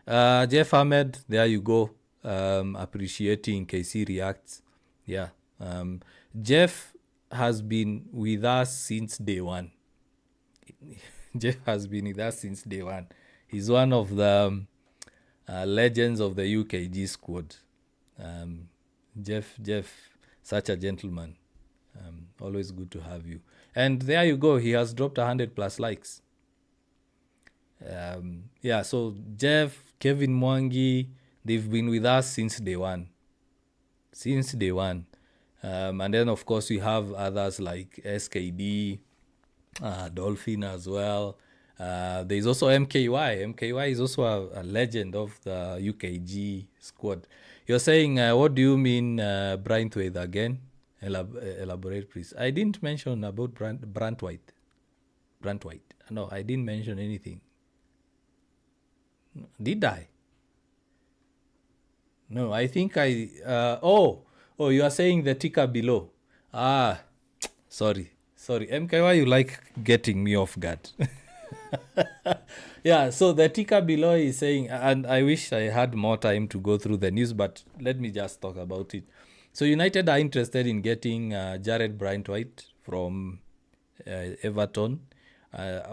Jeff Ahmed, there you go. Appreciating KC Reacts. Yeah. Jeff has been with us since day one. Jeff has been with us since day one. He's one of the legends of the UKG squad. Jeff, such a gentleman. Always good to have you. And there you go. He has dropped 100 plus likes. Yeah, so Jeff, Kevin Mwangi, They've been with us since day one. Since day one. And then, of course, we have others like SKD, Dolphin as well. There's also MKY. MKY is also a legend of the UKG squad. You're saying, what do you mean, Brentford again? Elaborate, please. I didn't mention about Brentford. No, I didn't mention anything. Did I? No, I think I. You are saying the ticker below. Sorry. MKY, you like getting me off guard. Yeah, so the ticker below is saying, and I wish I had more time to go through the news, but let me just talk about it. So United are interested in getting Jared Brentford from Everton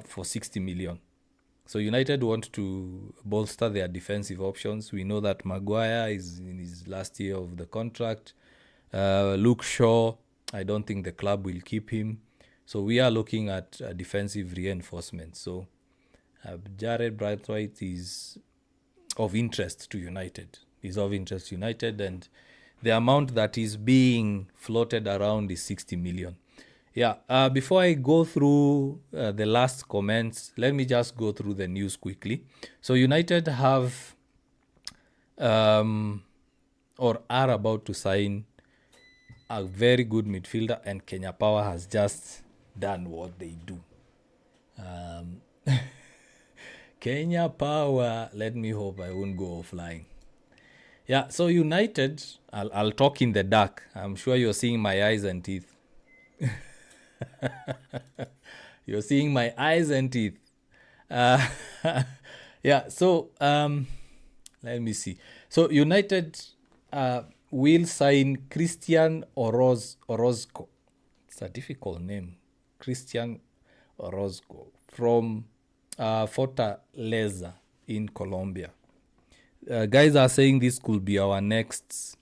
for 60 million. So United want to bolster their defensive options. We know that Maguire is in his last year of the contract. Luke Shaw, I don't think the club will keep him. So we are looking at defensive reinforcement. So Jared Brentford is of interest to United. And the amount that is being floated around is 60 million. Yeah, before I go through the last comments, let me just go through the news quickly. So United have or are about to sign a very good midfielder, and Kenya Power has just done what they do. Kenya Power, let me hope I won't go offline. Yeah, so United, I'll talk in the dark. I'm sure you're seeing my eyes and teeth. You're seeing my eyes and teeth. Yeah, so let me see. So United will sign Christian Orozco. It's a difficult name. Christian Orozco from Fortaleza in Colombia. Guys are saying this could be our next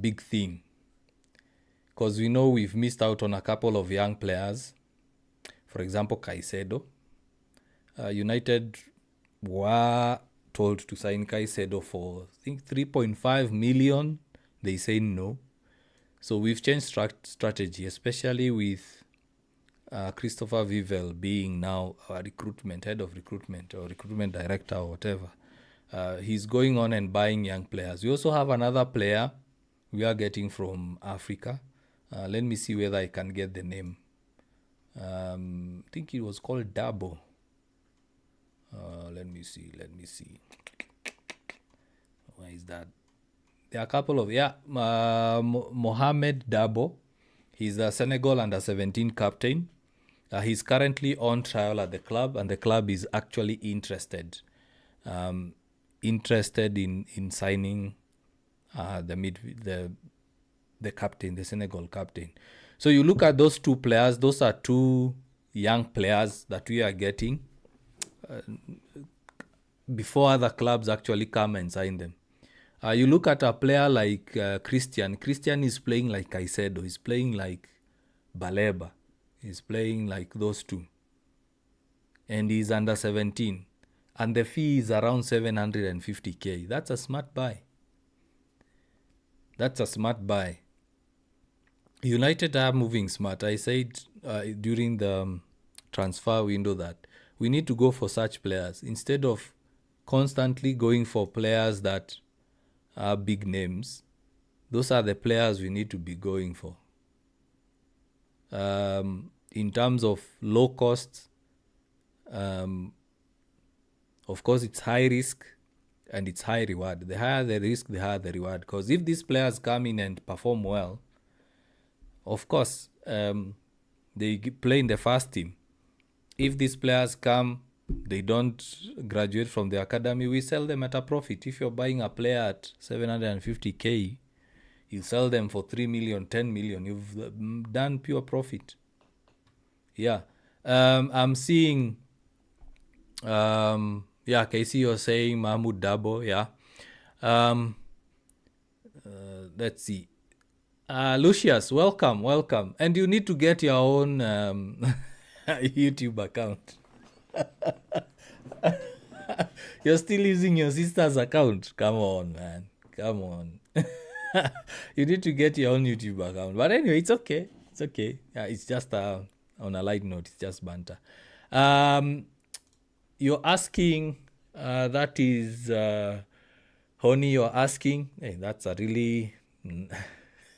big thing, because we know we've missed out on a couple of young players. For example, Caicedo. United were told to sign Caicedo for, I think, 3.5 million. They say no. So we've changed strategy, especially with Christopher Vivel being now a head of recruitment or recruitment director or whatever. He's going on and buying young players. We also have another player we are getting from Africa. Let me see whether I can get the name. I think it was called Dabo. Let me see. Where is that? There are a couple of, Mohamed Dabo. He's the Senegal under-17 captain. He's currently on trial at the club, and the club is actually interested in signing the captain, the Senegal captain. So you look at those two players. Those are two young players that we are getting before other clubs actually come and sign them. You look at a player like Christian. Christian is playing like Caicedo. He's playing like Baleba. He's playing like those two. And he's under 17. And the fee is around 750k. That's a smart buy. United are moving smart. I said during the transfer window that we need to go for such players instead of constantly going for players that are big names. Those are the players we need to be going for. In terms of low cost, of course, it's high risk and it's high reward. The higher the risk, the higher the reward. Because if these players come in and perform well, of course, they play in the first team. If these players come, they don't graduate from the academy, we sell them at a profit. If you're buying a player at 750k, you sell them for 3 million, 10 million, you've done pure profit. Yeah. I'm seeing, Casey, you're saying Mahmoud Dabo, yeah. Let's see. Lucius, welcome. And you need to get your own YouTube account. You're still using your sister's account. Come on, man. Come on. You need to get your own YouTube account. But anyway, it's okay. It's okay. Yeah, it's just on a light note. It's just banter. You're asking. That is Honey. You're asking. Hey, that's a really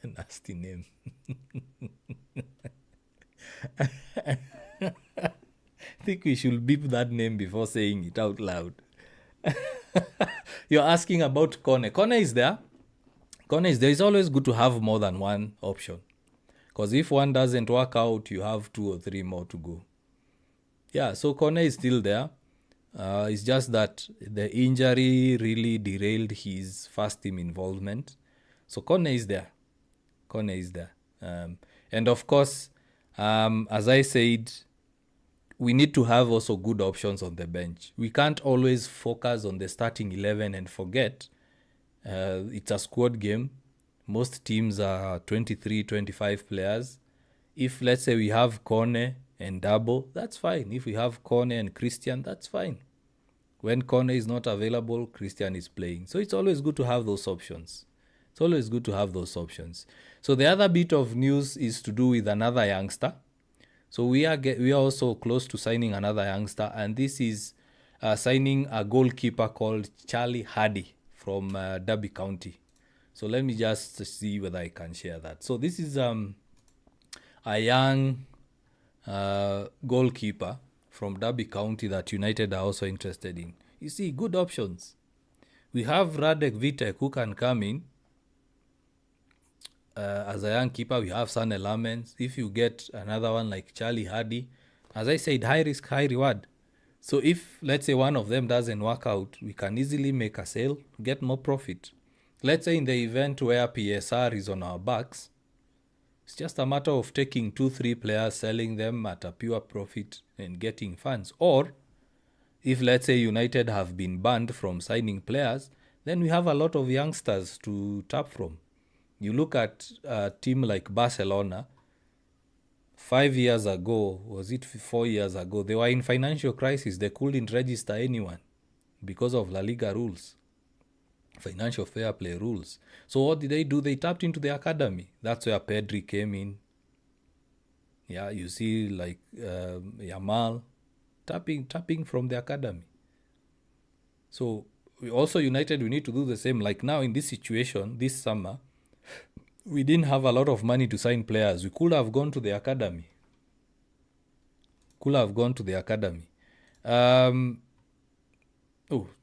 nasty name. I think we should beep that name before saying it out loud. You're asking about Kone. Kone is there. Kone is there. It's always good to have more than one option. Because if one doesn't work out, you have 2 or 3 more to go. Yeah, so Kone is still there. It's just that the injury really derailed his first team involvement. So Kone is there. Kone is there. And of course, as I said, we need to have also good options on the bench. We can't always focus on the starting 11 and forget it's a squad game. Most teams are 23, 25 players. If, let's say, we have Kone and Dabo, that's fine. If we have Kone and Christian, that's fine. When Kone is not available, Christian is playing. So it's always good to have those options. It's always good to have those options. So the other bit of news is to do with another youngster. So we are also close to signing another youngster, and this is signing a goalkeeper called Charlie Hardy from Derby County. So let me just see whether I can share that. So this is a young goalkeeper from Derby County that United are also interested in. You see, good options. We have Radek Vitek who can come in as a young keeper. We have Sane Lamens. If you get another one like Charlie Hardy, as I said, high risk, high reward. So if, let's say, one of them doesn't work out, we can easily make a sale, get more profit. Let's say in the event where PSR is on our backs, it's just a matter of taking 2-3 players, selling them at a pure profit and getting funds. Or if, let's say, United have been banned from signing players, then we have a lot of youngsters to tap from. You look at a team like Barcelona, 5 years ago, was it 4 years ago, they were in financial crisis. They couldn't register anyone because of La Liga rules, financial fair play rules. So what did they do? They tapped into the academy. That's where Pedri came in. Yeah, you see, like Yamal, tapping from the academy. So we also United, we need to do the same. Like now in this situation, this summer, we didn't have a lot of money to sign players. We could have gone to the academy.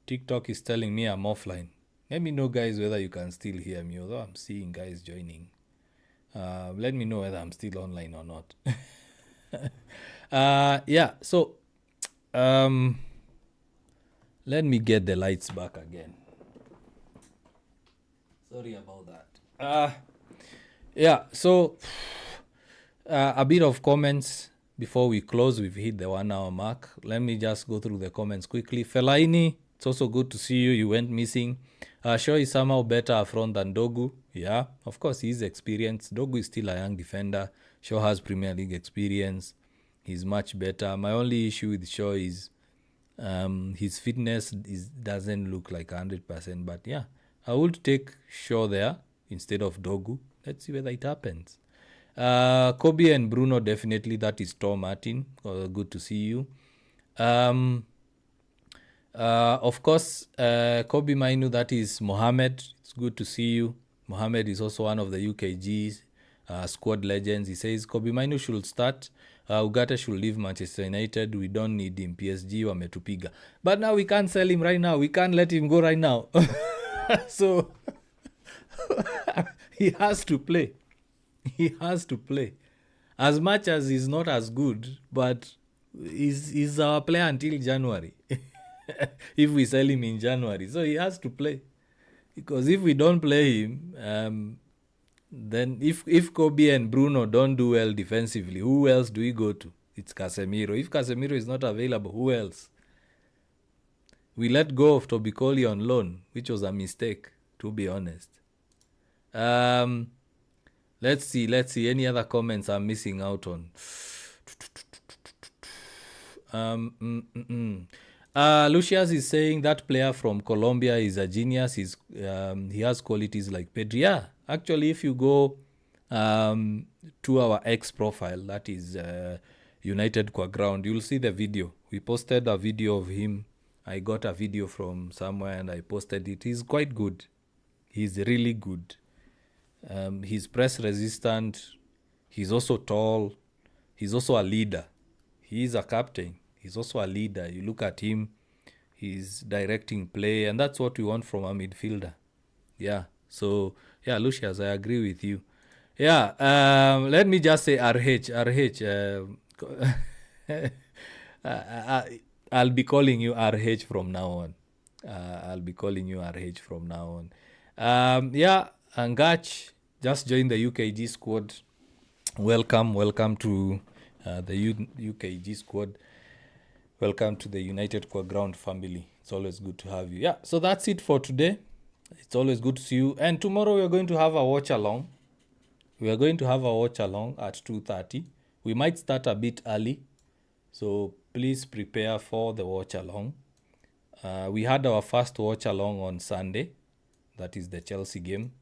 TikTok is telling me I'm offline. Let me know, guys, whether you can still hear me, although I'm seeing guys joining. Let me know whether I'm still online or not. So let me get the lights back again. Sorry about that. So a bit of comments before we close. We've hit the 1 hour mark. Let me just go through the comments quickly. Fellaini, it's also good to see you. You went missing. Shaw is somehow better up front than Dogu. Yeah, of course, he's experienced. Dogu is still a young defender. Shaw has Premier League experience. He's much better. My only issue with Shaw is his fitness doesn't look like 100%. But yeah, I would take Shaw there instead of Dogu. Let's see whether it happens. Kobe and Bruno, definitely. That is Tom Martin. Good to see you. Of course, Kobe Mainu, that is Mohamed. It's good to see you. Mohamed is also one of the UKG's squad legends. He says Kobe Mainu should start. Ugarte should leave Manchester United. We don't need him. PSG wametupiga. But now we can't sell him right now. We can't let him go right now. So he has to play. He has to play. As much as he's not as good, but he's our player until January. If we sell him in January. So he has to play. Because if we don't play him, then if Kobe and Bruno don't do well defensively, who else do we go to? It's Casemiro. If Casemiro is not available, who else? We let go of Toby Coley on loan, which was a mistake, to be honest. Let's see. Any other comments I'm missing out on? Lucius is saying that player from Colombia is a genius. He has qualities like Pedri. Yeah, actually, if you go to our X profile, that is United Qua Ground, you'll see the video. We posted a video of him. I got a video from somewhere and I posted it. He's quite good. He's really good. He's press resistant. He's also tall. He's also a leader. He's a captain. He's also a leader. You look at him, he's directing play, and that's what we want from a midfielder. Yeah. So, yeah, Lucius, I agree with you. Yeah. Let me just say RH. I'll be calling you RH from now on. I'll be calling you RH from now on. Yeah, Angach just joined the UKG squad. Welcome to the UKG squad. Welcome to the United Qua Ground family. It's always good to have you. Yeah, so that's it for today. It's always good to see you. And tomorrow we're going to have a watch along. We are going to have a watch along at 2:30. We might start a bit early, so please prepare for the watch along. We had our first watch along on Sunday. That is the Chelsea game.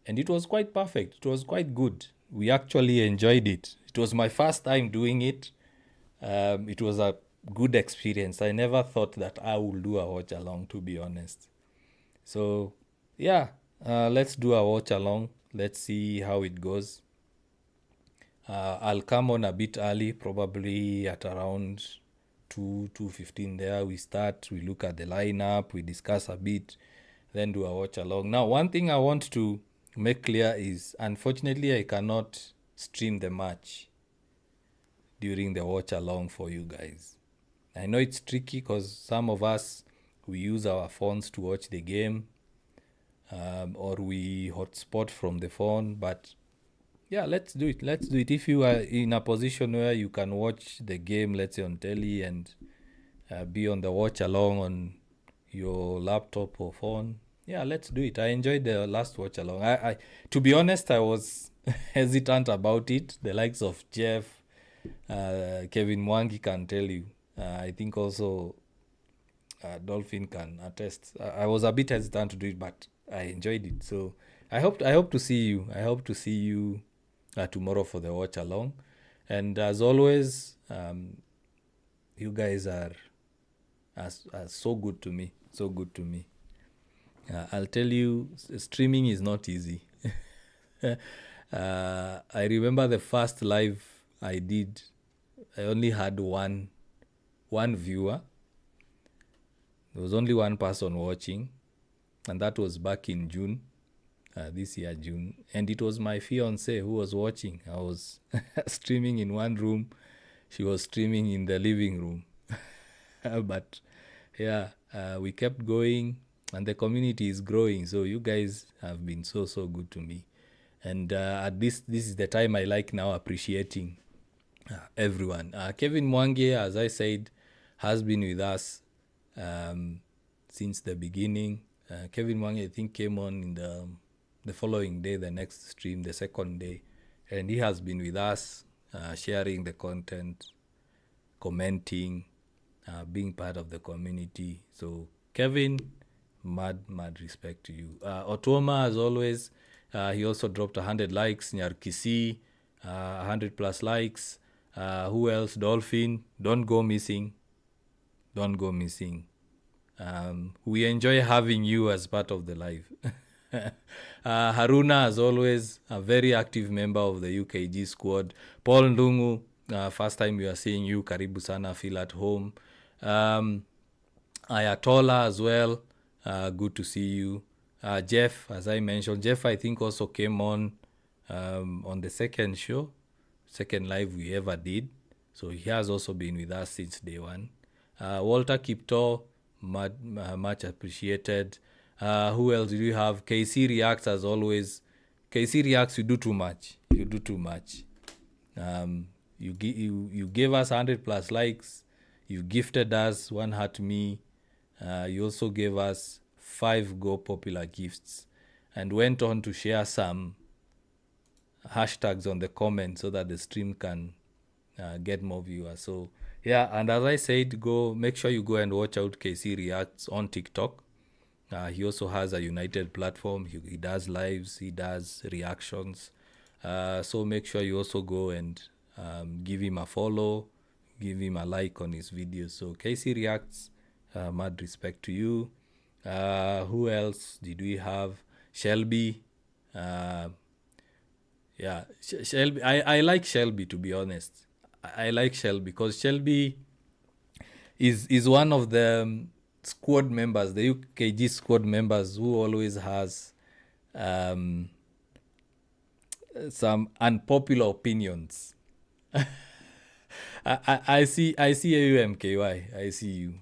And it was quite perfect. It was quite good. We actually enjoyed it. It was my first time doing it. It was a good experience. I never thought that I would do a watch along, to be honest. So, yeah, let's do a watch along. Let's see how it goes. I'll come on a bit early, probably at around 2:15 there. We start, we look at the lineup, we discuss a bit, then do a watch along. Now, one thing I want to make clear is, unfortunately, I cannot stream the match during the watch along for you guys. I know it's tricky because some of us, we use our phones to watch the game, or we hotspot from the phone, but yeah, let's do it. If you are in a position where you can watch the game, let's say on telly, and be on the watch along on your laptop or phone, yeah, let's do it. I enjoyed the last watch along. I to be honest, I was hesitant about it. The likes of Jeff, Kevin Mwangi can tell you. I think also Dolphin can attest. I was a bit hesitant to do it, but I enjoyed it. So I hope to see you. I hope to see you tomorrow for the watch along. And as always, you guys are so good to me. So good to me. I'll tell you, streaming is not easy. I remember the first live I did, I only had one viewer. There was only one person watching, and that was back in June, this year, June. And it was my fiancée who was watching. I was streaming in one room. She was streaming in the living room. But yeah, we kept going, and the community is growing. So you guys have been so good to me. And at this is the time I like now appreciating everyone. Kevin Mwangi, as I said, has been with us since the beginning. Kevin Mwangi, I think, came on in the following day, the next stream, the second day. And he has been with us, sharing the content, commenting, being part of the community. So, Kevin, mad respect to you. Otoma, as always, he also dropped 100 likes. Nyarkisi, 100 plus likes. Who else? Dolphin, don't go missing. We enjoy having you as part of the live. Haruna, as always, a very active member of the UKG squad. Paul Ndungu, first time we are seeing you. Karibu sana, feel at home. Ayatollah as well, good to see you. Jeff, as I mentioned, Jeff I think also came on the second live we ever did. So he has also been with us since day one. Walter Kipto, much appreciated. Who else do you have? KC Reacts, as always. KC Reacts, you do too much. You gave us 100 plus likes. You gifted us one heart me. You also gave us 5 Go Popular gifts and went on to share some hashtags on the comments so that the stream can get more viewers. So Yeah, and as I said, make sure you go and watch out KC Reacts on TikTok. He also has a United platform. He does lives, he does reactions. So make sure you also go and give him a follow, give him a like on his videos. So KC Reacts, mad respect to you. Who else did we have? Shelby. Uh, yeah, Shelby. I like Shelby, to be honest. I like Shelby because Shelby is one of the squad members, the UKG squad members, who always has um, some unpopular opinions. I see you, MKY. I see you.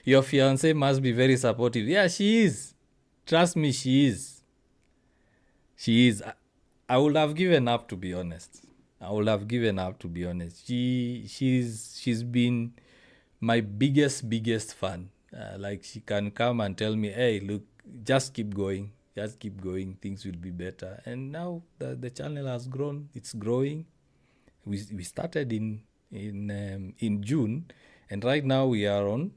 Your fiance must be very supportive. Yeah, she is. Trust me, she is. She is. I would have given up, to be honest. I would have given up, to be honest. She's been my biggest fan. Like, she can come and tell me, hey, look, just keep going, things will be better. And now the channel has grown, it's growing. We started in June, and right now we are on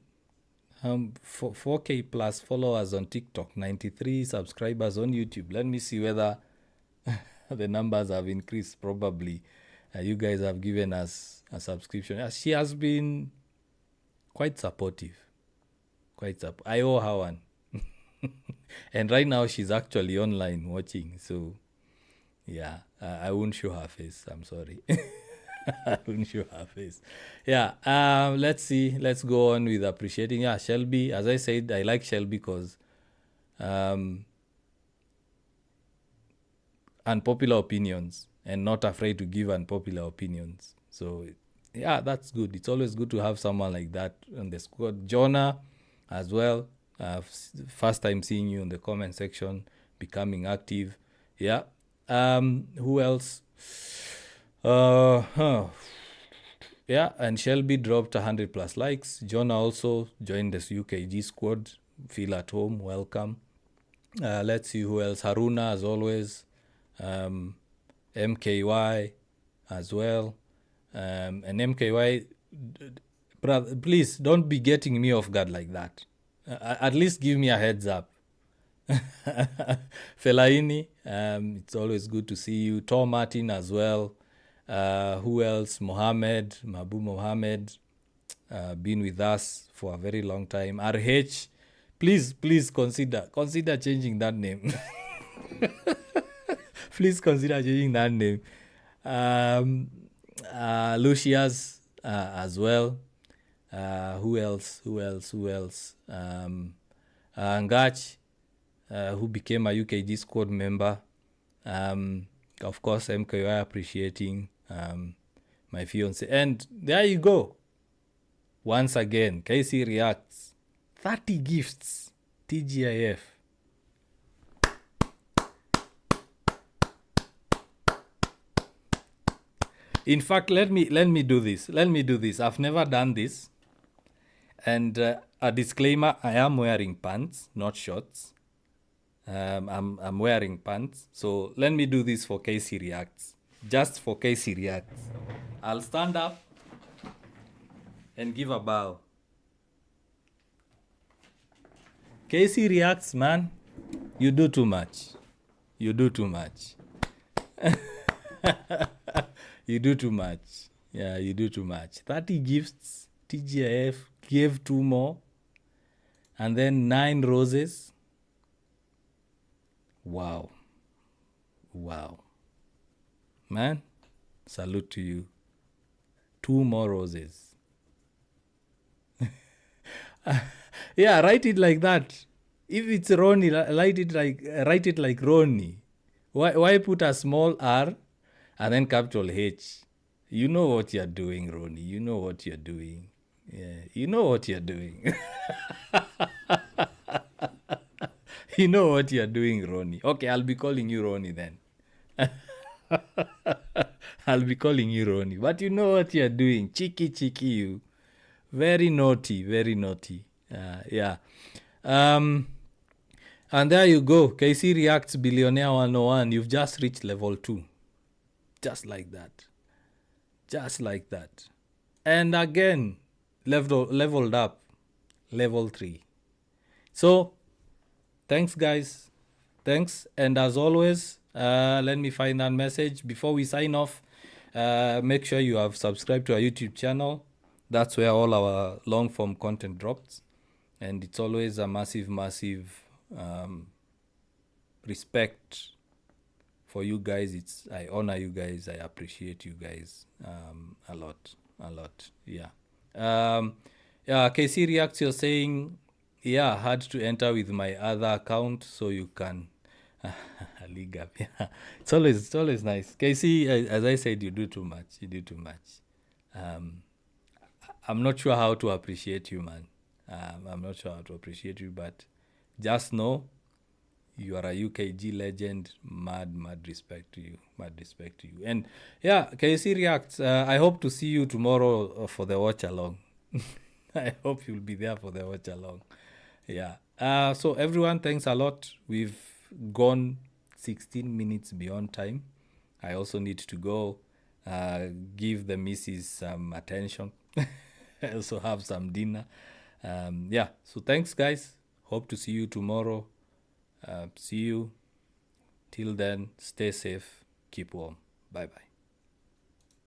4K plus followers on TikTok, 93 subscribers on YouTube. Let me see whether the numbers have increased. Probably you guys have given us a subscription. She has been quite supportive. I owe her one. And right now she's actually online watching. So yeah, I won't show her face. I'm sorry. I won't show her face. Yeah. Let's see. Let's go on with appreciating. Yeah, Shelby. As I said, I like Shelby because unpopular opinions and not afraid to give unpopular opinions. So yeah, that's good. It's always good to have someone like that on the squad. Jonah as well. First time seeing you in the comment section, becoming active. Yeah. Who else? Yeah, and Shelby dropped 100 plus likes. Jonah also joined this UKG squad. Feel at home, welcome. Let's see who else. Haruna, as always. MKY as well. And MKY, brother, please don't be getting me off guard like that. At least give me a heads up. Fellaini, it's always good to see you. Tom Martin as well. Who else? Mabu Mohammed, been with us for a very long time. RH, please consider changing that name. Please consider changing that name. Lucius as well. Who else? Ngach, who became a UKG squad member. Of course, MKY appreciating my fiance. And there you go. Once again, KC Reacts. 30 gifts. TGIF. In fact, let me do this. I've never done this. And a disclaimer, I am wearing pants, not shorts. I'm wearing pants. So let me do this for KC Reacts. Just for KC Reacts. I'll stand up and give a bow. KC Reacts, man. You do too much. You do too much. Yeah, you do too much. 30 gifts. TGIF gave 2 more. And then 9 roses. Wow. Man, salute to you. 2 more roses. Yeah, write it like that. If it's Ronnie, write it like Ronnie. Why put a small R and then capital H? You know what you're doing, Ronnie. You know what you're doing. Yeah, you know what you're doing. You know what you're doing, Ronnie. Okay, I'll be calling you Ronnie then. I'll be calling you Ronnie. But you know what you're doing. Cheeky you. Very naughty. Yeah. And there you go. KC Reacts Billionaire 101. You've just reached level 2. Just like that. just like that. And again, leveled up, level 3. So, thanks, guys. Thanks. And as always, let me find that message. Before we sign off, make sure you have subscribed to our YouTube channel. That's where all our long form content drops. And it's always a massive, massive respect for you guys. I honor you guys. I appreciate you guys a lot. Yeah. KC Reacts, you're saying, yeah, I had to enter with my other account so you can league up. Yeah, it's always nice. KC, as I said, you do too much. I'm not sure how to appreciate you, man. I'm not sure how to appreciate you, but just know you are a UKG legend. Mad respect to you. And yeah, KC Reacts, I hope to see you tomorrow for the watch along. I hope you'll be there for the watch along. Yeah. So everyone, thanks a lot. We've gone 16 minutes beyond time. I also need to go give the missus some attention. I also have some dinner. Yeah. So thanks, guys. Hope to see you tomorrow. See you. Till then, stay safe. Keep warm. Bye-bye.